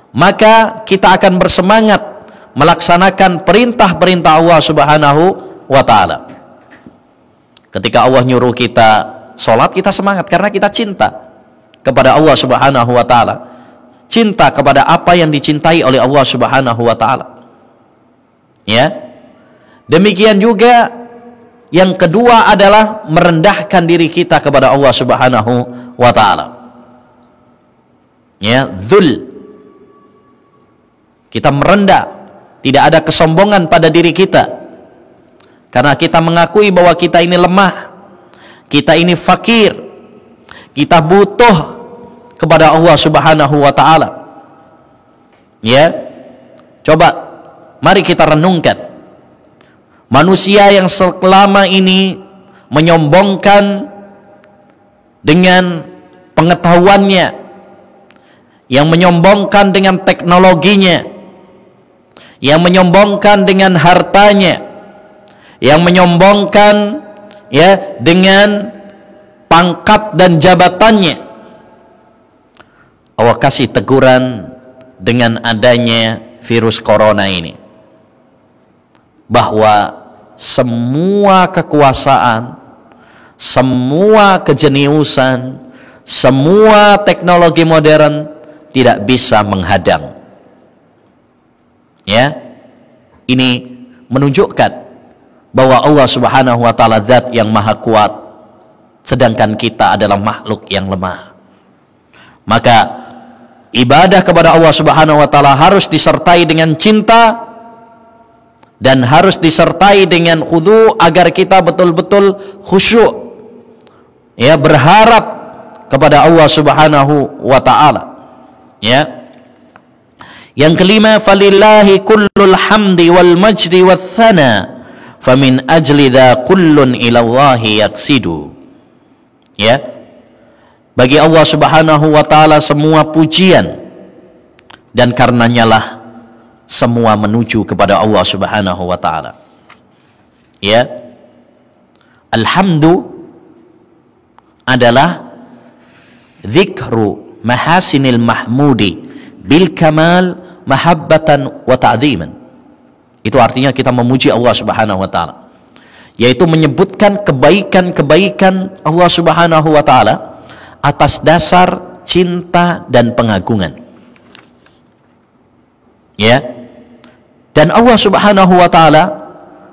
maka kita akan bersemangat melaksanakan perintah-perintah Allah Subhanahu wa taala. Ketika Allah nyuruh kita sholat, kita semangat karena kita cinta kepada Allah Subhanahu wa taala. Cinta kepada apa yang dicintai oleh Allah Subhanahu wa taala. Ya. Demikian juga yang kedua adalah merendahkan diri kita kepada Allah Subhanahu wa taala. Ya, dzul. Kita merendah, tidak ada kesombongan pada diri kita. Karena kita mengakui bahwa kita ini lemah, kita ini fakir, kita butuh kepada Allah Subhanahu wa taala. Ya. Coba mari kita renungkan. Manusia yang selama ini menyombongkan dengan pengetahuannya, yang menyombongkan dengan teknologinya, yang menyombongkan dengan hartanya, yang menyombongkan, ya, dengan pangkat dan jabatannya, Allah kasih teguran dengan adanya virus corona ini, bahwa semua kekuasaan, semua kejeniusan, semua teknologi modern tidak bisa menghadang. Ya, ini menunjukkan bahwa Allah Subhanahu wa taala zat yang maha kuat, sedangkan kita adalah makhluk yang lemah. Maka ibadah kepada Allah Subhanahu wa taala harus disertai dengan cinta dan harus disertai dengan khudu agar kita betul-betul khusyuk, ya, berharap kepada Allah Subhanahu wa taala. Ya. Yang kelima, falillahi kullul hamdi wal majdi wath thana famin ajli dha kullun ila Allahi yaksidu. Ya. Bagi Allah Subhanahu wa taala semua pujian, dan karenanya lah semua menuju kepada Allah Subhanahu wa taala. Ya. Alhamdu adalah dzikru mahasinil mahmudi bil kamal mahabbatan wa ta'dhiman. Itu artinya kita memuji Allah Subhanahu wa taala, yaitu menyebutkan kebaikan-kebaikan Allah Subhanahu wa taala atas dasar cinta dan pengagungan. Ya. Dan Allah Subhanahu wa taala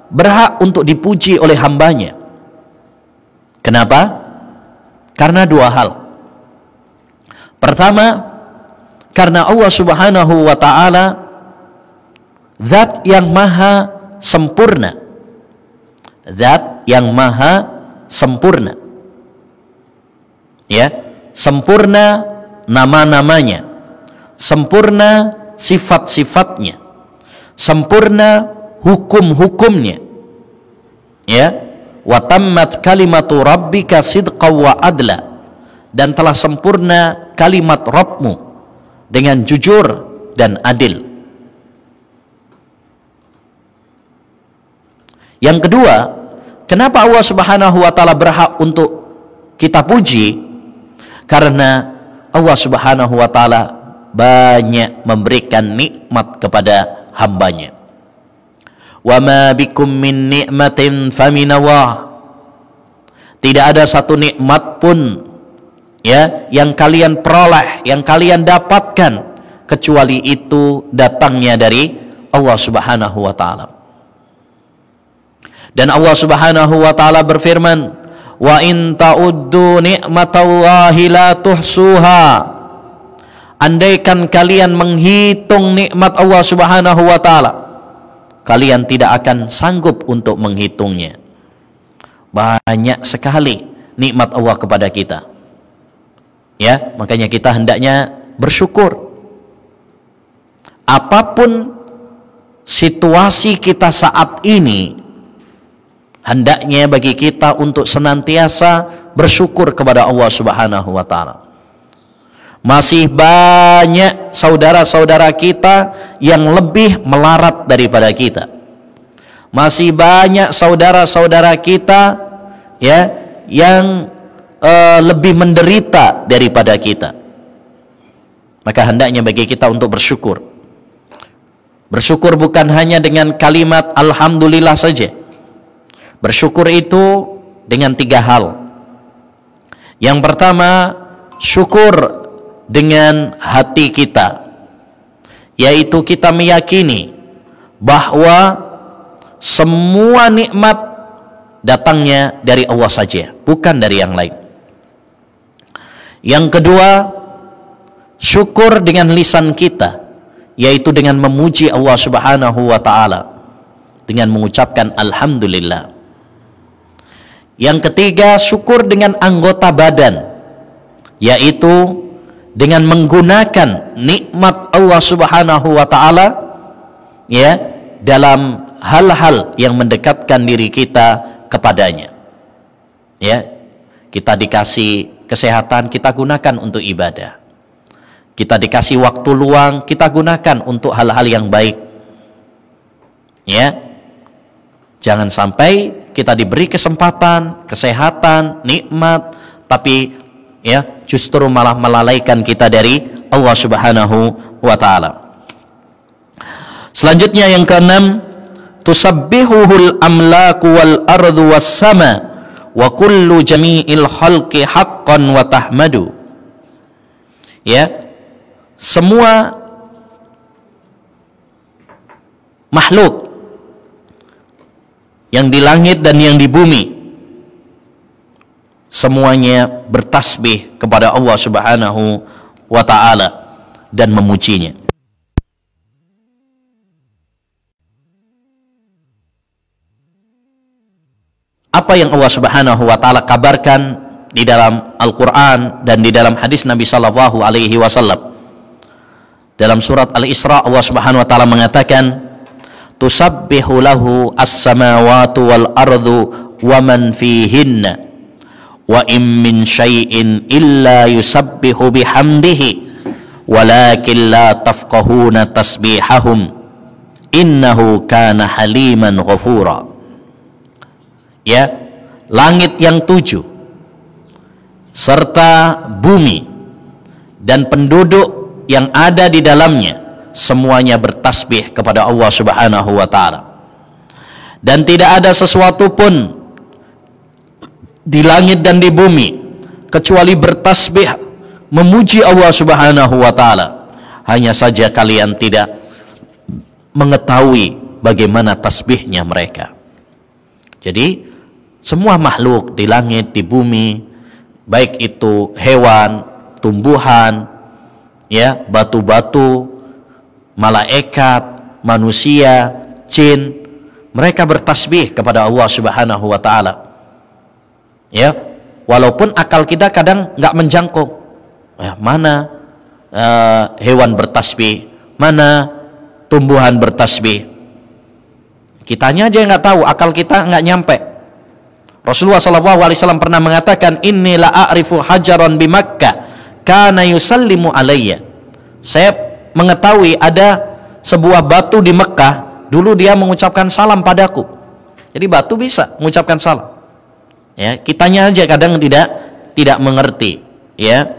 berhak untuk dipuji oleh hambanya. Kenapa? Karena dua hal. Pertama, karena Allah Subhanahu wa taala zat yang maha sempurna. Zat yang maha sempurna. Ya, sempurna nama-namanya, sempurna sifat-sifatnya, sempurna hukum-hukumnya. Ya, wa tammat kalimatu rabbika sidqan wa adla, dan telah sempurna kalimat Rabbmu dengan jujur dan adil. Yang kedua, kenapa Allah Subhanahu wa taala berhak untuk kita puji? Karena Allah Subhanahu wa taala banyak memberikan nikmat kepada hambanya. Wa ma bikum min ni'matin faminallah. Tidak ada satu nikmat pun, ya, yang kalian peroleh, yang kalian dapatkan kecuali itu datangnya dari Allah Subhanahu wa taala. Dan Allah Subhanahu wa taala berfirman, "Wa in ta'uddu ni'matallahi la tuhsuha." Andaikan kalian menghitung nikmat Allah Subhanahu wa taala, kalian tidak akan sanggup untuk menghitungnya. Banyak sekali nikmat Allah kepada kita. Ya, makanya kita hendaknya bersyukur. Apapun situasi kita saat ini, hendaknya bagi kita untuk senantiasa bersyukur kepada Allah Subhanahu wa taala. Masih banyak saudara-saudara kita yang lebih melarat daripada kita. Masih banyak saudara-saudara kita ya yang lebih menderita daripada kita. Maka hendaknya bagi kita untuk bersyukur. Bersyukur bukan hanya dengan kalimat alhamdulillah saja. Bersyukur itu dengan 3 hal. Yang pertama, syukur dengan hati kita, yaitu kita meyakini bahwa semua nikmat datangnya dari Allah saja, bukan dari yang lain. Yang kedua, syukur dengan lisan kita, yaitu dengan memuji Allah Subhanahu wa taala dengan mengucapkan alhamdulillah. Yang ketiga, syukur dengan anggota badan, yaitu dengan menggunakan nikmat Allah Subhanahu wa taala ya dalam hal-hal yang mendekatkan diri kita kepadanya. Ya, kita dikasih kesehatan, kita gunakan untuk ibadah. Kita dikasih waktu luang, kita gunakan untuk hal-hal yang baik. Ya. Jangan sampai kita diberi kesempatan, kesehatan, nikmat, tapi ya justru malah melalaikan kita dari Allah Subhanahu wa taala. Selanjutnya yang keenam, tusabbihuhul amlaku wal ardu was sama wa kullu jami'il khalqi haqqan wa tahmadu. Ya, semua makhluk yang di langit dan yang di bumi semuanya bertasbih kepada Allah Subhanahu wa taala dan memujinya. Apa yang Allah Subhanahu wa taala kabarkan di dalam Al-Qur'an dan di dalam hadis Nabi sallallahu alaihi wasallam. Dalam surat Al-Isra Allah Subhanahu wa taala mengatakan, "Tusabbihu lahu as-samawati wal ardu wa man fihinna wa in min syai'in illa yusabbihu bihamdihi walakin la tafqahuna tasbihahum innahu kana haliman ghafura." Ya, langit yang 7 serta bumi dan penduduk yang ada di dalamnya semuanya bertasbih kepada Allah Subhanahu wa taala. Dan tidak ada sesuatu pun di langit dan di bumi kecuali bertasbih memuji Allah Subhanahu wa taala. Hanya saja kalian tidak mengetahui bagaimana tasbihnya mereka. Jadi semua makhluk di langit, di bumi, baik itu hewan, tumbuhan, ya, batu-batu, malaikat, manusia, jin, mereka bertasbih kepada Allah Subhanahu wa taala. Ya, walaupun akal kita kadang nggak menjangkau. Ya, mana hewan bertasbih, mana tumbuhan bertasbih. Kitanya aja nggak tahu, akal kita nggak nyampe. Rasulullah SAW pernah mengatakan, "Inni la a'rifu hajaran bi Makkah kana yusallimu alayya." Saya mengetahui ada sebuah batu di Mekah, dulu dia mengucapkan salam padaku. Jadi batu bisa mengucapkan salam. Ya, kitanya aja kadang tidak mengerti. Ya,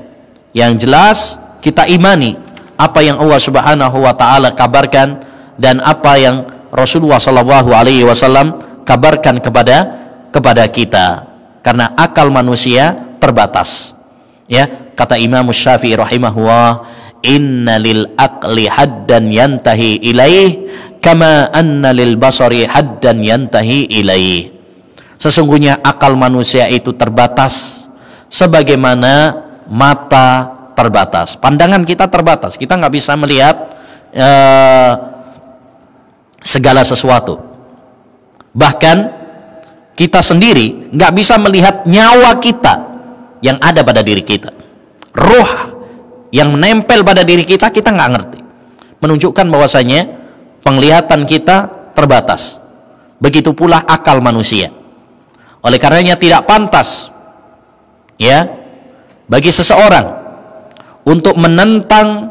yang jelas kita imani apa yang Allah Subhanahu wa taala kabarkan dan apa yang Rasulullah SAW kabarkan kepada kita, karena akal manusia terbatas. Ya, kata Imam Syafi'i rahimahullah, inna lil aqli haddan yantahi ilaih kama anna lil basari haddan yantahi ilaih. Sesungguhnya akal manusia itu terbatas sebagaimana mata terbatas. Pandangan kita terbatas. Kita nggak bisa melihat segala sesuatu. Bahkan kita sendiri nggak bisa melihat nyawa kita yang ada pada diri kita. Ruh yang menempel pada diri kita, kita nggak ngerti. Menunjukkan bahwasanya penglihatan kita terbatas. Begitu pula akal manusia. Oleh karenanya tidak pantas ya bagi seseorang untuk menentang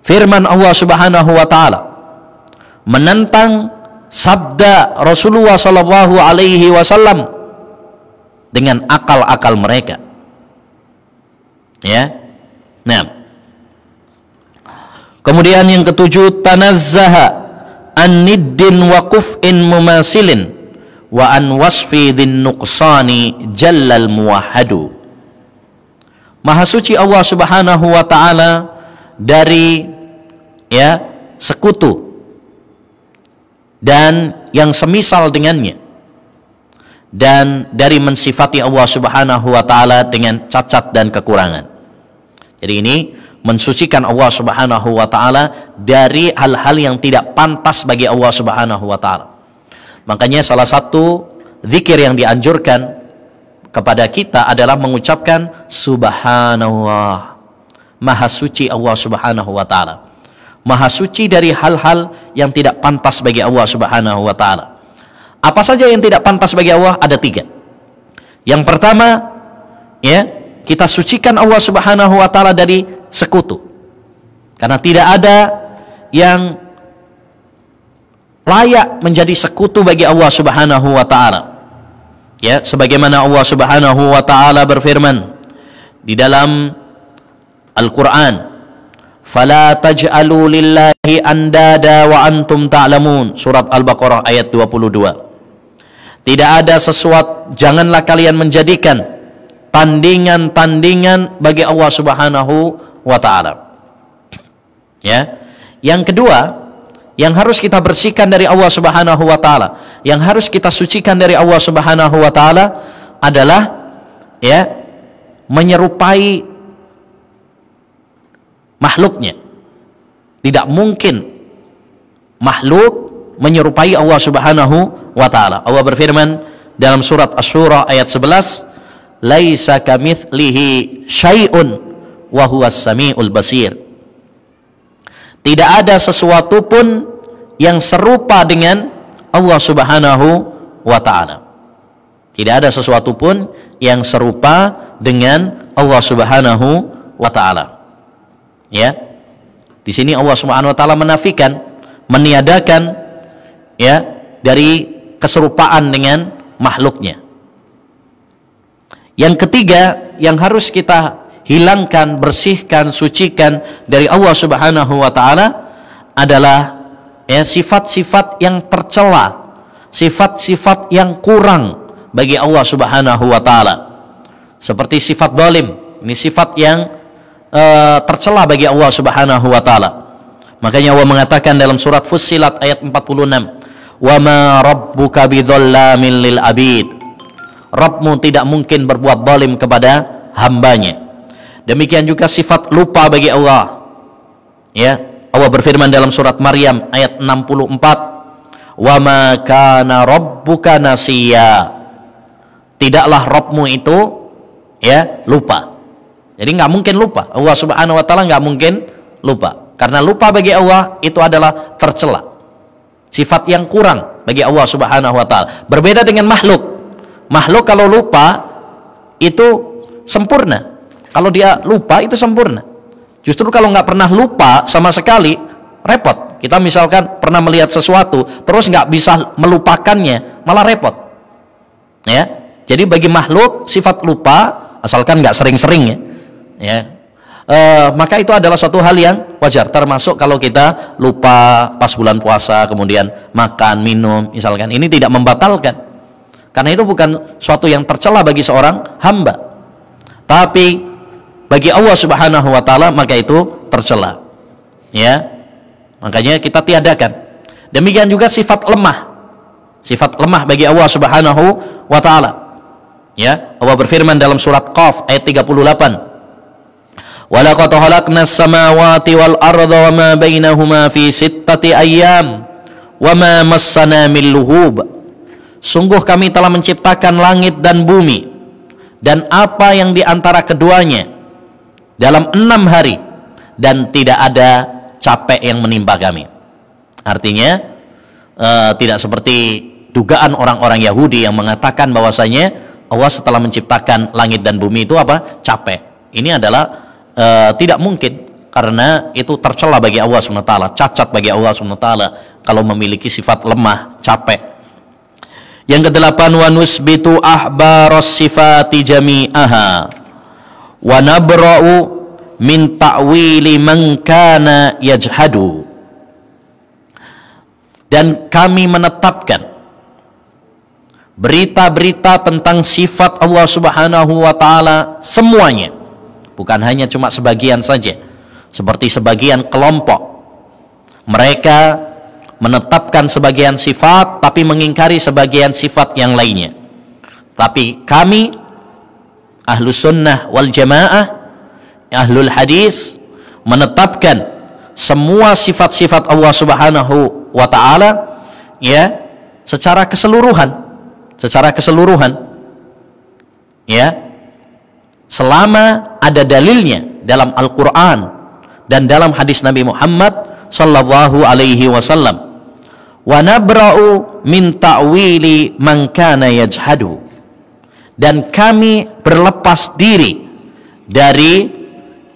firman Allah Subhanahu wa taala, menentang sabda Rasulullah sallallahu alaihi wasallam dengan akal-akal mereka. Ya. Nah. Kemudian yang ketujuh, tanazzaha an niddin wa kuf'in mumasilin wa an wasfi dhin nuqsani jallal muwahhadu. Maha suci Allah Subhanahu wa taala dari ya sekutu dan yang semisal dengannya, dan dari mensifati Allah Subhanahu wa taala dengan cacat dan kekurangan. Jadi ini mensucikan Allah Subhanahu wa taala dari hal-hal yang tidak pantas bagi Allah Subhanahu wa taala. Makanya salah satu zikir yang dianjurkan kepada kita adalah mengucapkan subhanallah, maha suci Allah Subhanahu wa taala. Maha suci dari hal-hal yang tidak pantas bagi Allah Subhanahu wa taala. Apa saja yang tidak pantas bagi Allah? Ada 3. Yang pertama, ya, kita sucikan Allah Subhanahu wa taala dari sekutu. Karena tidak ada yang layak menjadi sekutu bagi Allah Subhanahu wa taala. Ya, sebagaimana Allah Subhanahu wa taala berfirman di dalam Al-Qur'an, "Fala taj'alu lillahi andada wa antum ta'lamun." Surat Al-Baqarah ayat 22. Tidak ada sesuatu, janganlah kalian menjadikan tandingan-tandingan bagi Allah Subhanahu wa taala. Ya. Yang kedua, yang harus kita bersihkan dari Allah Subhanahu wa taala, yang harus kita sucikan dari Allah Subhanahu wa taala adalah ya, menyerupai makhluknya. Tidak mungkin makhluk menyerupai Allah Subhanahu wa taala. Allah berfirman dalam surat Asy-Syura ayat 11, "Laisa kamitslihi syai'un wa huwas samiul basir." Tidak ada sesuatu pun yang serupa dengan Allah Subhanahu wa taala. Tidak ada sesuatu pun yang serupa dengan Allah Subhanahu wa taala. Ya. Di sini Allah Subhanahu wa taala menafikan, meniadakan ya dari keserupaan dengan makhluknya. Yang ketiga yang harus kita hilangkan, bersihkan, sucikan dari Allah Subhanahu wa taala adalah ya sifat-sifat yang tercela, sifat-sifat yang kurang bagi Allah Subhanahu wa taala. Seperti sifat zalim, ini sifat yang tercela bagi Allah Subhanahu wa taala. Makanya Allah mengatakan dalam surat Fussilat ayat 46, "Wa ma rabbuka bidzallamin lil abid." Rabbmu tidak mungkin berbuat zalim kepada hambanya. Demikian juga sifat lupa bagi Allah. Ya, Allah berfirman dalam surat Maryam ayat 64, "Wa ma kana rabbuka nasiya." Tidaklah Rabbmu itu ya lupa. Jadi nggak mungkin lupa. Allah Subhanahu wa taala nggak mungkin lupa. Karena lupa bagi Allah itu adalah tercela. Sifat yang kurang bagi Allah Subhanahu wa taala. Berbeda dengan makhluk. Makhluk kalau lupa itu sempurna. Kalau dia lupa itu sempurna. Justru kalau nggak pernah lupa sama sekali, repot. Kita misalkan pernah melihat sesuatu, terus nggak bisa melupakannya, malah repot. Ya, jadi bagi makhluk sifat lupa, asalkan nggak sering-sering ya, maka itu adalah suatu hal yang wajar. Termasuk kalau kita lupa pas bulan puasa, kemudian makan, minum, misalkan, ini tidak membatalkan. Karena itu bukan suatu yang tercela bagi seorang hamba. Tapi bagi Allah Subhanahu wa taala maka itu tercela. Ya. Makanya kita tiadakan. Demikian juga sifat lemah. Sifat lemah bagi Allah Subhanahu wa taala. Ya, Allah berfirman dalam surat Qaf ayat 38. Wa laqad khalaqnas samawati wal arda wama bainahuma fi sittati ayyam wama massana min lughub. Sungguh kami telah menciptakan langit dan bumi dan apa yang di antara keduanya dalam 6 hari dan tidak ada capek yang menimpa kami. Artinya tidak seperti dugaan orang-orang Yahudi yang mengatakan bahwasanya Allah setelah menciptakan langit dan bumi itu apa? Capek. Ini adalah tidak mungkin, karena itu tercela bagi Allah SWT, cacat bagi Allah SWT kalau memiliki sifat lemah, capek. Yang kedelapan, wa nusbitu ahbaros sifati jami'aha wa nabra'u min ta'wili man kana yajhadu. Dan kami menetapkan berita-berita tentang sifat Allah Subhanahu wa taala semuanya, bukan hanya cuma sebagian saja. Seperti sebagian kelompok, mereka menetapkan sebagian sifat tapi mengingkari sebagian sifat yang lainnya. Tapi kami Ahlus Sunnah wal Jamaah, Ahlul Hadis, menetapkan semua sifat-sifat Allah Subhanahu wa taala ya secara keseluruhan, ya, selama ada dalilnya dalam Al-Quran dan dalam hadis Nabi Muhammad sallallahu alaihi wasallam. Wa nabra'u min ta'wili man kana yajhadu. Dan kami berlepas diri dari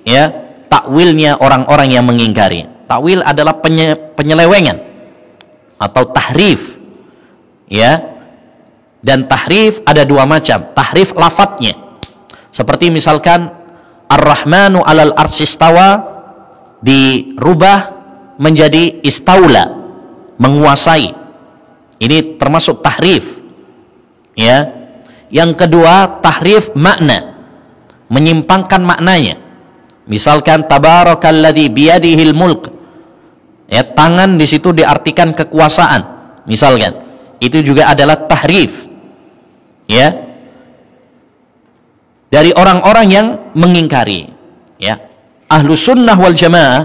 ya takwilnya orang-orang yang mengingkari. Takwil adalah penyelewengan atau tahrif, ya. Dan tahrif ada dua macam. Tahrif lafadznya, seperti misalkan Ar-Rahmanu 'alal arsy istawa dirubah menjadi istaula, menguasai. Ini termasuk tahrif, ya. Yang kedua, tahrif makna, menyimpangkan maknanya. Misalkan tabarakalladzi biyadihil mulk, ya, tangan di situ diartikan kekuasaan, misalkan. Itu juga adalah tahrif, ya, dari orang-orang yang mengingkari, ya. Ahlus Sunnah wal Jamaah,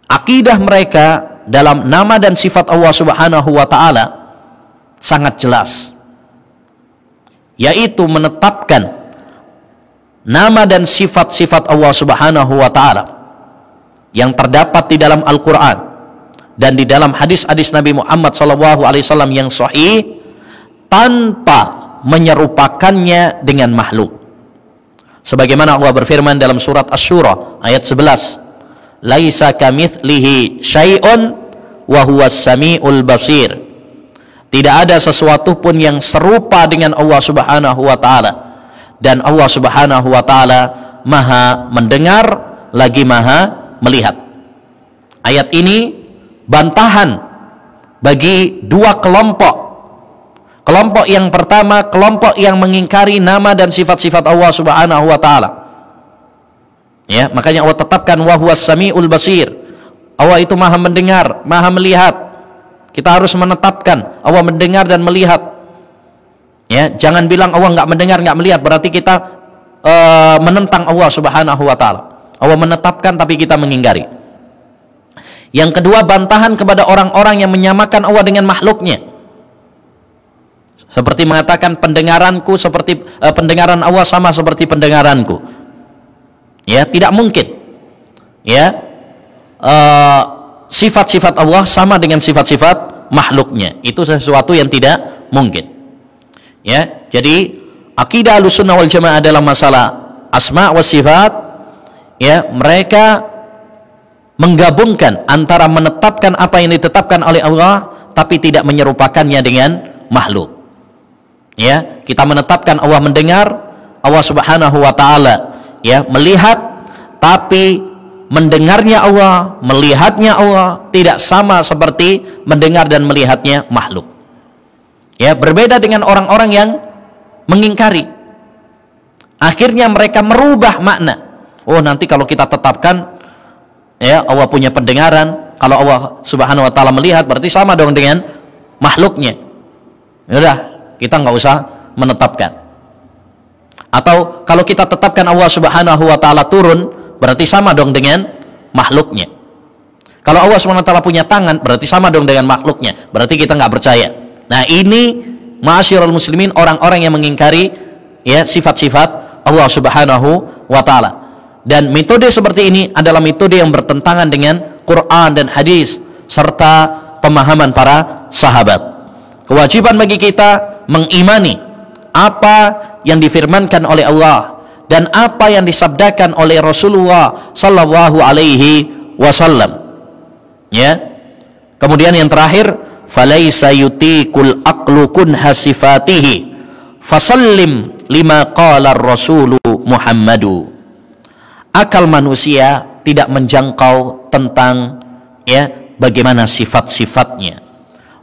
akidah mereka dalam nama dan sifat Allah Subhanahu wa taala sangat jelas, yaitu menetapkan nama dan sifat-sifat Allah Subhanahu wa taala yang terdapat di dalam Al-Qur'an dan di dalam hadis-hadis Nabi Muhammad SAW yang sahih, tanpa menyerupakannya dengan makhluk. Sebagaimana Allah berfirman dalam surat Asy-Syura ayat 11, laisa kamitslihi syai'un wa huwas samiul basir. Tidak ada sesuatu pun yang serupa dengan Allah Subhanahu wa taala, dan Allah Subhanahu wa taala Maha mendengar lagi Maha melihat. Ayat ini bantahan bagi dua kelompok. Kelompok yang pertama, kelompok yang mengingkari nama dan sifat-sifat Allah Subhanahu wa taala. Ya, makanya Allah tetapkan wa huwas samiul basir. Allah itu Maha mendengar, Maha melihat. Kita harus menetapkan Allah mendengar dan melihat. Ya, jangan bilang Allah enggak mendengar, enggak melihat, berarti kita menentang Allah Subhanahu wa taala. Allah menetapkan tapi kita mengingkari. Yang kedua, bantahan kepada orang-orang yang menyamakan Allah dengan makhluknya. Seperti mengatakan pendengaranku seperti pendengaran Allah sama seperti pendengaranku. Ya, tidak mungkin. Ya, sifat-sifat Allah sama dengan sifat-sifat makhluknya. Itu sesuatu yang tidak mungkin. Ya, jadi akidah Ahlussunnah wal Jamaah adalah masalah asma wa sifat. Ya, mereka menggabungkan antara menetapkan apa yang ditetapkan oleh Allah tapi tidak menyerupakannya dengan makhluk. Ya, kita menetapkan Allah mendengar, Allah Subhanahu wa taala ya melihat, tapi mendengarnya Allah, melihatnya Allah tidak sama seperti mendengar dan melihatnya makhluk. Ya, berbeda dengan orang-orang yang mengingkari. Akhirnya mereka merubah makna, Oh, nanti kalau kita tetapkan, ya, Allah punya pendengaran, kalau Allah Subhanahu wa taala melihat berarti sama dong dengan makhluknya. Yaudah, kita nggak usah menetapkan. Atau kalau kita tetapkan Allah Subhanahu wa taala turun, berarti sama dong dengan makhluknya. Kalau Allah Subhanahu wa taala punya tangan, berarti sama dong dengan makhluknya. Berarti kita nggak percaya. Nah, ini ma'asyiral muslimin, orang-orang yang mengingkari, ya, sifat-sifat Allah Subhanahu wa taala. Dan metode seperti ini adalah metode yang bertentangan dengan Quran dan hadis serta pemahaman para sahabat. Kewajiban bagi kita mengimani apa yang difirmankan oleh Allah dan apa yang disabdakan oleh Rasulullah sallallahu alaihi wasallam. Ya. Kemudian yang terakhir, falaisa yutiqul aqlu kunha sifatihi fasallim lima qala ar-rasulu Muhammadu. Akal manusia tidak menjangkau tentang, ya, bagaimana sifat-sifatnya,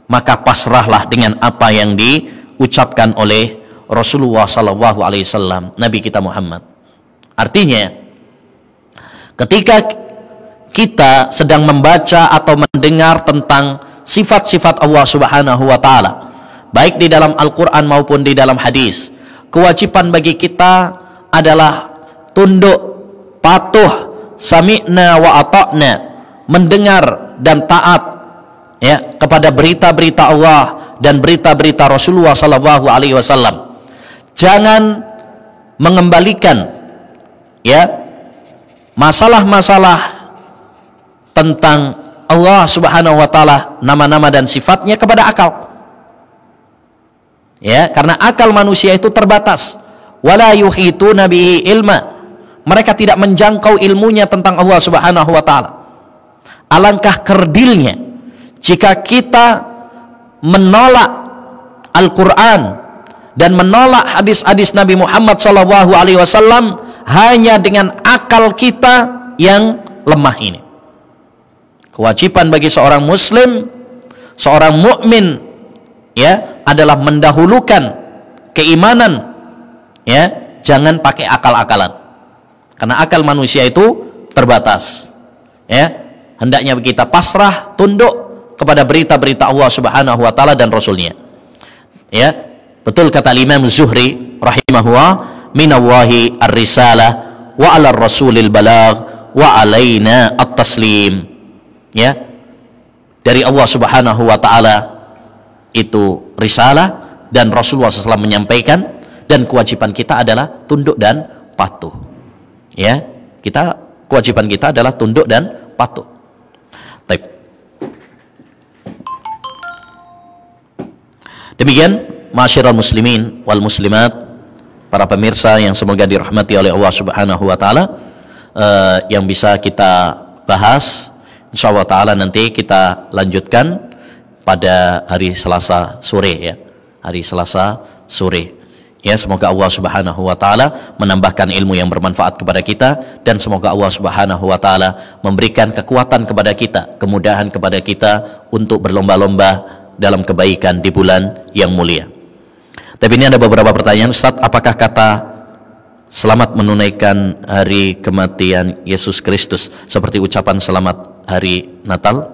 maka pasrahlah dengan apa yang diucapkan oleh Rasulullah sallallahu alaihi wasallam, Nabi kita Muhammad. Artinya, ketika kita sedang membaca atau mendengar tentang sifat-sifat Allah Subhanahu wa taala, baik di dalam Al-Qur'an maupun di dalam hadis, kewajiban bagi kita adalah tunduk, patuh, sami'na wa ata'na, mendengar dan taat, ya, kepada berita-berita Allah dan berita-berita Rasulullah sallallahu alaihi wasallam. Jangan mengembalikan, ya, masalah-masalah tentang Allah Subhanahu wa taala, nama-nama dan sifatnya kepada akal. Ya, karena akal manusia itu terbatas. Wala yuhituna bihi ilma. Mereka tidak menjangkau ilmunya tentang Allah Subhanahu wa taala. Alangkah kerdilnya jika kita menolak Al-Qur'an dan menolak hadis-hadis Nabi Muhammad SAW hanya dengan akal kita yang lemah ini. Kewajiban bagi seorang muslim, seorang mukmin, ya, adalah mendahulukan keimanan, ya, jangan pakai akal-akalan. Karena akal manusia itu terbatas. Ya, hendaknya kita pasrah, tunduk kepada berita-berita Allah Subhanahu wa taala dan Rasulnya. Ya, betul kata Imam Zuhri rahimahullah, minallahi ar-risalah wa 'alar rasulil balagh wa 'alaina at-taslim. Ya, dari Allah Subhanahu wa taala itu risalah dan Rasulullah SAW menyampaikan, dan kewajiban kita adalah tunduk dan patuh. Ya, kewajiban kita adalah tunduk dan patuh. Baik. Demikian, ma'asyiral muslimin wal muslimat, para pemirsa yang semoga dirahmati oleh Allah Subhanahu wa taala, yang bisa kita bahas, insyaallah taala nanti kita lanjutkan pada hari Selasa sore, ya. Hari Selasa sore. Ya, semoga Allah Subhanahu wa taala menambahkan ilmu yang bermanfaat kepada kita, dan semoga Allah Subhanahu wa taala memberikan kekuatan kepada kita, kemudahan kepada kita untuk berlomba-lomba dalam kebaikan di bulan yang mulia. Tapi ini ada beberapa pertanyaan, Ustaz, apakah kata selamat menunaikan hari kematian Yesus Kristus seperti ucapan selamat hari Natal?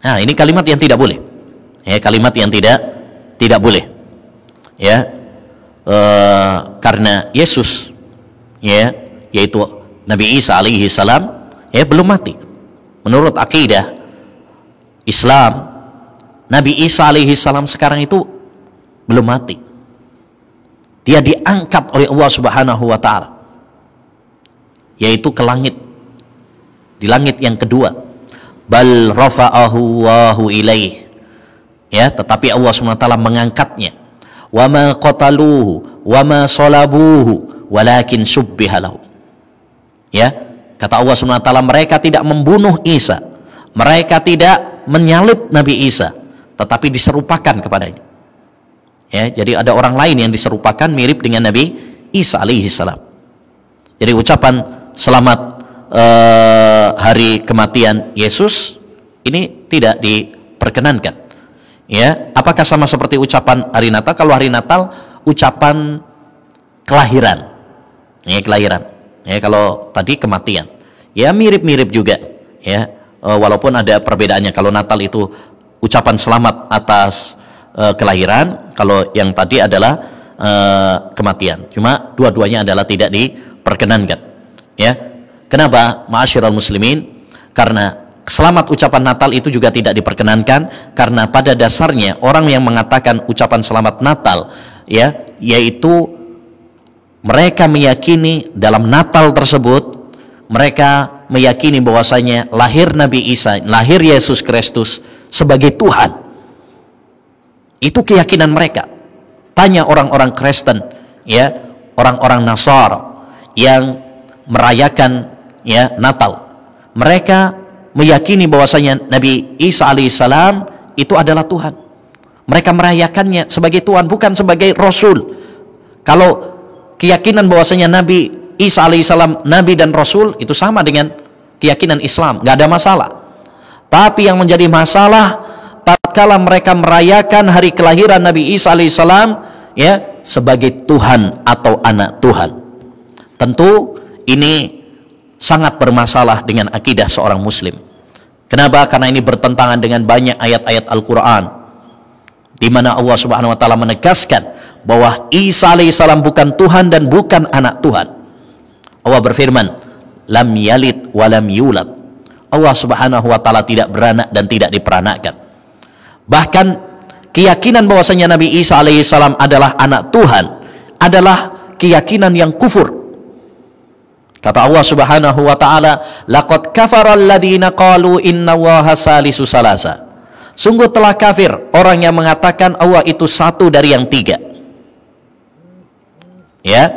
Nah, ini kalimat yang tidak boleh. Ya, kalimat yang tidak boleh. Ya, karena Yesus, ya, yaitu Nabi Isa alaihi salam, ya, belum mati. Menurut akidah Islam, Nabi Isa alaihi salam sekarang itu belum mati. Dia diangkat oleh Allah Subhanahu wa taala, yaitu ke langit, di langit yang kedua. Bal rafa'ahu Allahu ilaih. Ya, tetapi Allah Subhanahu wa taala mengangkatnya. Wa ma qataluhu wa ma salabuhu walakin syubbiha lahu. Ya, kata Allah Subhanahu wa taala, mereka tidak membunuh Isa, mereka tidak menyalib Nabi Isa, tetapi diserupakan kepadanya. Ya, jadi ada orang lain yang diserupakan mirip dengan Nabi Isa alaihi salam. Jadi ucapan selamat hari kematian Yesus ini tidak diperkenankan. Ya, apakah sama seperti ucapan hari Natal? Kalau hari Natal ucapan kelahiran, ya, kelahiran. Ya, kalau tadi kematian, ya mirip-mirip juga. Ya, walaupun ada perbedaannya. Kalau Natal itu ucapan selamat atas kelahiran, kalau yang tadi adalah kematian. Cuma dua-duanya adalah tidak diperkenankan. Ya, kenapa, ma'asyiral muslimin? Karena selamat ucapan Natal itu juga tidak diperkenankan, karena pada dasarnya orang yang mengatakan ucapan selamat Natal, ya, yaitu mereka meyakini dalam Natal tersebut, mereka meyakini bahwasanya lahir Nabi Isa, lahir Yesus Kristus sebagai Tuhan. Itu keyakinan mereka. Tanya orang-orang Kristen, ya, orang-orang Nasara yang merayakan, ya, Natal. Mereka meyakini bahwasanya Nabi Isa alaihissalam itu adalah Tuhan. Mereka merayakannya sebagai Tuhan, bukan sebagai Rasul. Kalau keyakinan bahwasanya Nabi Isa alaihissalam Nabi dan Rasul itu sama dengan keyakinan Islam, nggak ada masalah. Tapi yang menjadi masalah tatkala mereka merayakan hari kelahiran Nabi Isa alaihissalam, ya, sebagai Tuhan atau anak Tuhan. Tentu ini sangat bermasalah dengan akidah seorang muslim. Kenapa? Karena ini bertentangan dengan banyak ayat-ayat Al-Quran di mana Allah Subhanahu wa taala menegaskan bahwa Isa alaihissalam bukan Tuhan dan bukan anak Tuhan. Allah berfirman, lam yalid wa lam yulad. Allah Subhanahu wa taala tidak beranak dan tidak diperanakkan. Bahkan keyakinan bahwasanya Nabi Isa alaihissalam adalah anak Tuhan adalah keyakinan yang kufur. Kata Allah Subhanahu wa taala, laqad kafara alladziina qalu innallaha salisu salasa. Sungguh telah kafir orang yang mengatakan Allah itu satu dari yang tiga. Ya.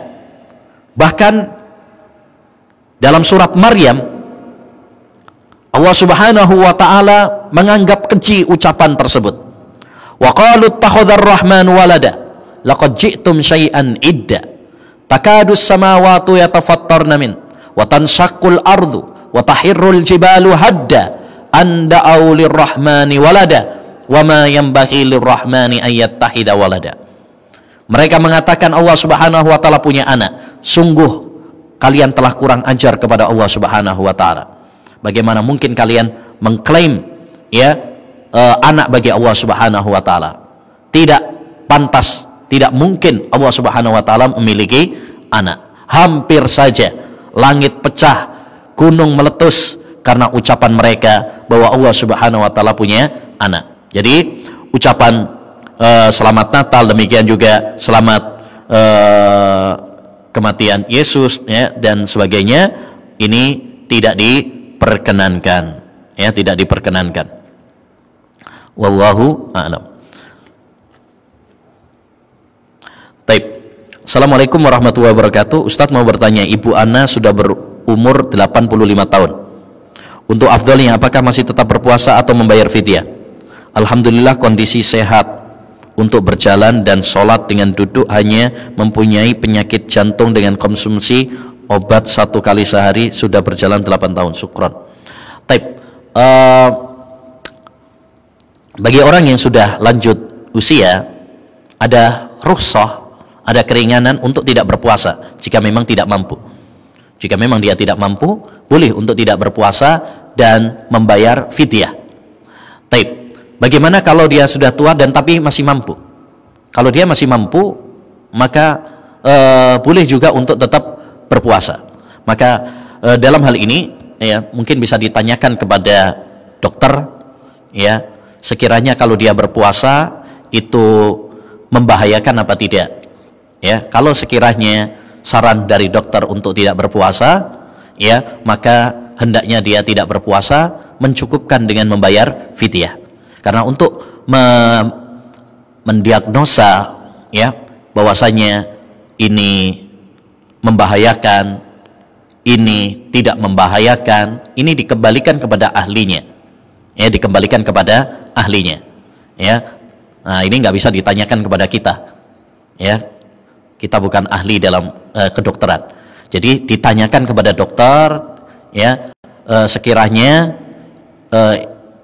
Bahkan dalam surat Maryam Allah Subhanahu wa taala menganggap keji ucapan tersebut. Wa qalu ittakhadhar rahmanu walada laqad ji'tum syai'an idda. Takadus samawati yatafattarna min wa tanshaqqul ardu wa tahirrul jibalu hadda an da'u lirrahmani walada wa ma yanbaghi lirrahmani an yattahida walada. Mereka mengatakan Allah Subhanahu wa taala punya anak. Sungguh kalian telah kurang ajar kepada Allah Subhanahu wa taala. Bagaimana mungkin kalian mengklaim, ya, anak bagi Allah Subhanahu wa taala? Tidak pantas. Tidak mungkin Allah Subhanahu wa taala memiliki anak. Hampir saja langit pecah, gunung meletus karena ucapan mereka bahwa Allah Subhanahu wa taala punya anak. Jadi ucapan selamat Natal, demikian juga selamat kematian Yesus, ya, dan sebagainya, ini tidak diperkenankan, ya, tidak diperkenankan. Wallahu a'lam. Taib. Assalamualaikum warahmatullahi wabarakatuh. Ustadz mau bertanya, ibu Ana sudah berumur 85 tahun. Untuk afdalnya, apakah masih tetap berpuasa atau membayar fidyah? Alhamdulillah kondisi sehat untuk berjalan dan sholat dengan duduk, hanya mempunyai penyakit jantung dengan konsumsi obat 1 kali sehari, sudah berjalan 8 tahun. Syukron. Taib. Bagi orang yang sudah lanjut usia, ada rukhsah, ada keringanan untuk tidak berpuasa jika memang tidak mampu. Jika memang dia tidak mampu, boleh untuk tidak berpuasa dan membayar fidyah. Taib. Bagaimana kalau dia sudah tua dan tapi masih mampu? Kalau dia masih mampu, maka boleh juga untuk tetap berpuasa. Maka dalam hal ini, ya, mungkin bisa ditanyakan kepada dokter, ya, sekiranya kalau dia berpuasa itu membahayakan apa tidak? Ya, kalau sekiranya saran dari dokter untuk tidak berpuasa, ya, maka hendaknya dia tidak berpuasa, mencukupkan dengan membayar fidyah. Karena untuk mendiagnosa, ya, bahwasanya ini membahayakan, ini tidak membahayakan, ini dikembalikan kepada ahlinya, ya, dikembalikan kepada ahlinya, ya. Nah, ini nggak bisa ditanyakan kepada kita, ya. Kita bukan ahli dalam kedokteran. Jadi ditanyakan kepada dokter, ya, sekiranya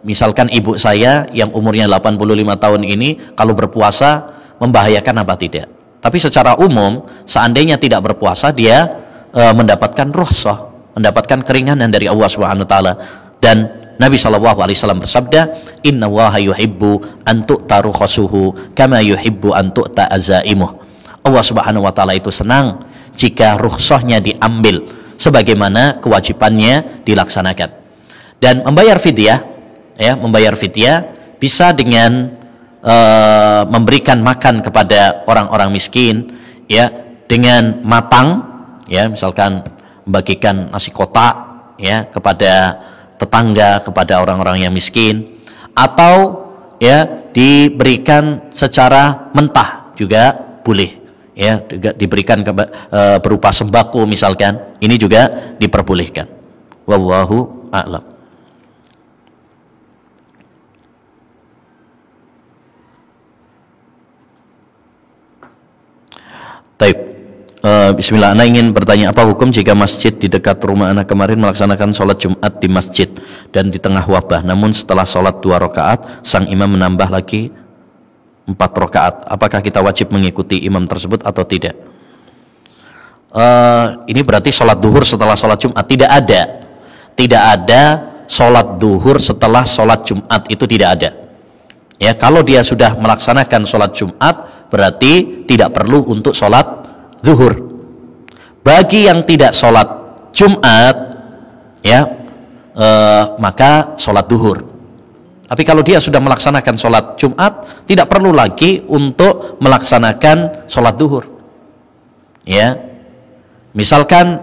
misalkan ibu saya yang umurnya 85 tahun ini kalau berpuasa membahayakan apa tidak. Tapi secara umum, seandainya tidak berpuasa, dia mendapatkan rukhsah, mendapatkan keringanan dari Allah Subhanahu wa taala. Dan Nabi SAW bersabda, Inna Allaha yuhibbu an tu'ta rukhasuhu kama yuhibbu an tu'ta azaimuh. Allah Subhanahu wa taala itu senang jika rukhsahnya diambil sebagaimana kewajibannya dilaksanakan. Dan membayar fidyah, ya, membayar fidyah bisa dengan memberikan makan kepada orang-orang miskin, ya, dengan matang, ya, misalkan membagikan nasi kotak, ya, kepada tetangga, kepada orang-orang yang miskin, atau ya diberikan secara mentah juga boleh, ya, juga diberikan berupa sembako misalkan, ini juga diperbolehkan. Wallahu a'lam. Taib. Bismillah, Ana ingin bertanya, apa hukum jika masjid di dekat rumah Ana kemarin melaksanakan sholat Jumat di masjid dan di tengah wabah, namun setelah sholat 2 rakaat sang imam menambah lagi 4 rakaat, apakah kita wajib mengikuti imam tersebut atau tidak? Ini berarti sholat duhur setelah sholat Jumat. Tidak ada sholat duhur setelah sholat Jumat, itu tidak ada, ya. Kalau dia sudah melaksanakan sholat Jumat berarti tidak perlu untuk sholat zuhur. Bagi yang tidak sholat Jumat, ya, maka sholat zuhur. Tapi kalau dia sudah melaksanakan sholat Jumat, tidak perlu lagi untuk melaksanakan sholat zuhur, ya. Misalkan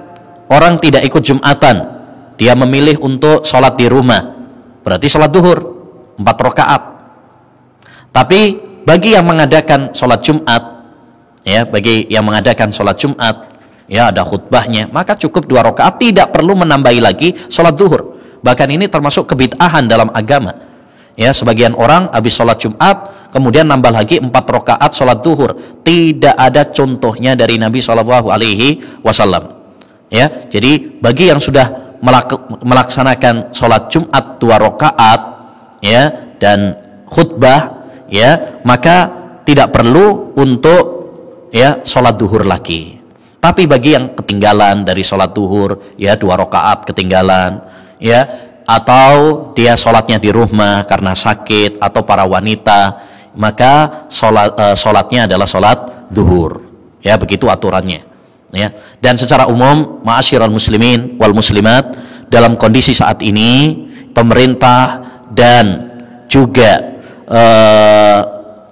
orang tidak ikut Jumatan, dia memilih untuk sholat di rumah, berarti sholat zuhur 4 rakaat. Tapi bagi yang mengadakan sholat Jumat, ya, bagi yang mengadakan sholat Jumat, ya, ada khutbahnya, maka cukup 2 rakaat, tidak perlu menambahi lagi sholat zuhur. Bahkan ini termasuk kebid'ahan dalam agama, ya. Sebagian orang habis sholat Jumat kemudian nambah lagi 4 rakaat sholat zuhur. Tidak ada contohnya dari Nabi SAW, ya. Jadi bagi yang sudah melaksanakan sholat Jumat 2 rakaat, ya, dan khutbah, ya, maka tidak perlu untuk, ya, sholat duhur lagi. Tapi bagi yang ketinggalan dari sholat duhur, ya, 2 rakaat ketinggalan, ya, atau dia sholatnya di rumah karena sakit, atau para wanita, maka sholatnya adalah sholat duhur, ya, begitu aturannya, ya. Dan secara umum, ma'asyiral muslimin wal muslimat, dalam kondisi saat ini pemerintah dan juga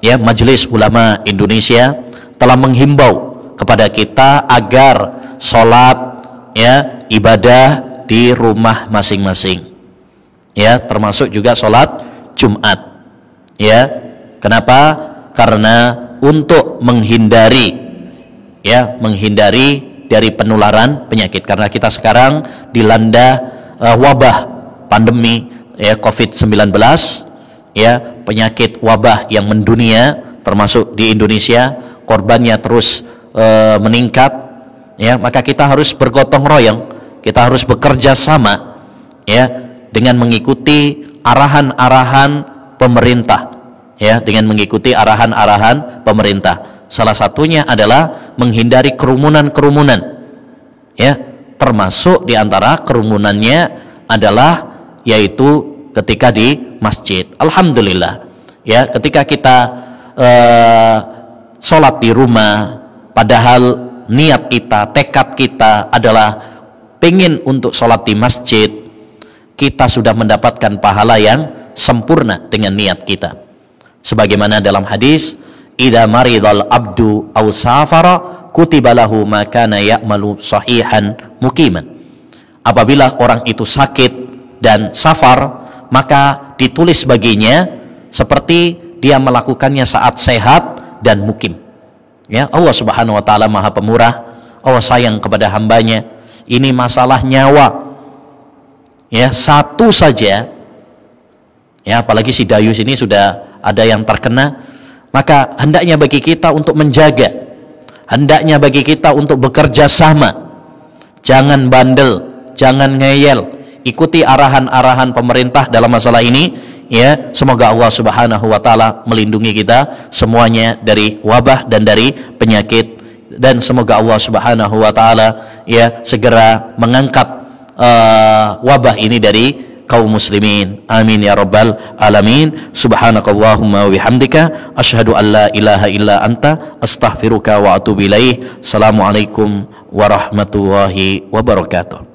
ya, Majelis Ulama Indonesia telah menghimbau kepada kita agar sholat, ya, ibadah di rumah masing-masing, ya, termasuk juga sholat Jumat, ya. Kenapa? Karena untuk menghindari, ya, menghindari dari penularan penyakit, karena kita sekarang dilanda wabah pandemi, ya, COVID-19, ya, penyakit wabah yang mendunia, termasuk di Indonesia, korbannya terus meningkat, ya. Maka kita harus bergotong royong, kita harus bekerja sama, ya, dengan mengikuti arahan-arahan pemerintah, ya, dengan mengikuti arahan-arahan pemerintah. Salah satunya adalah menghindari kerumunan-kerumunan, ya, termasuk diantara kerumunannya adalah yaitu ketika di masjid. Alhamdulillah, ya, ketika kita sholat di rumah, padahal niat kita, tekad kita adalah pengen untuk sholat di masjid, kita sudah mendapatkan pahala yang sempurna dengan niat kita. Sebagaimana dalam hadis, idza maridal abdu aw safara kutiba lahu ma kana ya'malu sahihan muqiman. Apabila orang itu sakit dan safar, maka ditulis baginya seperti dia melakukannya saat sehat dan mukim, ya. Allah Subhanahu wa taala Maha Pemurah, Allah sayang kepada hambanya. Ini masalah nyawa, ya, satu saja, ya, apalagi si Dayus ini sudah ada yang terkena, maka hendaknya bagi kita untuk menjaga, hendaknya bagi kita untuk bekerja sama, jangan bandel, jangan ngeyel, ikuti arahan-arahan pemerintah dalam masalah ini, ya. Semoga Allah Subhanahu wa taala melindungi kita semuanya dari wabah dan dari penyakit dan semoga Allah Subhanahu wa taala ya segera mengangkat wabah ini dari kaum muslimin. Amin ya rabbal alamin. Subhanakallahumma wa bihamdika asyhadu an la ilaha illa anta astaghfiruka wa atubu ilaih. Assalamualaikum warahmatullahi wabarakatuh.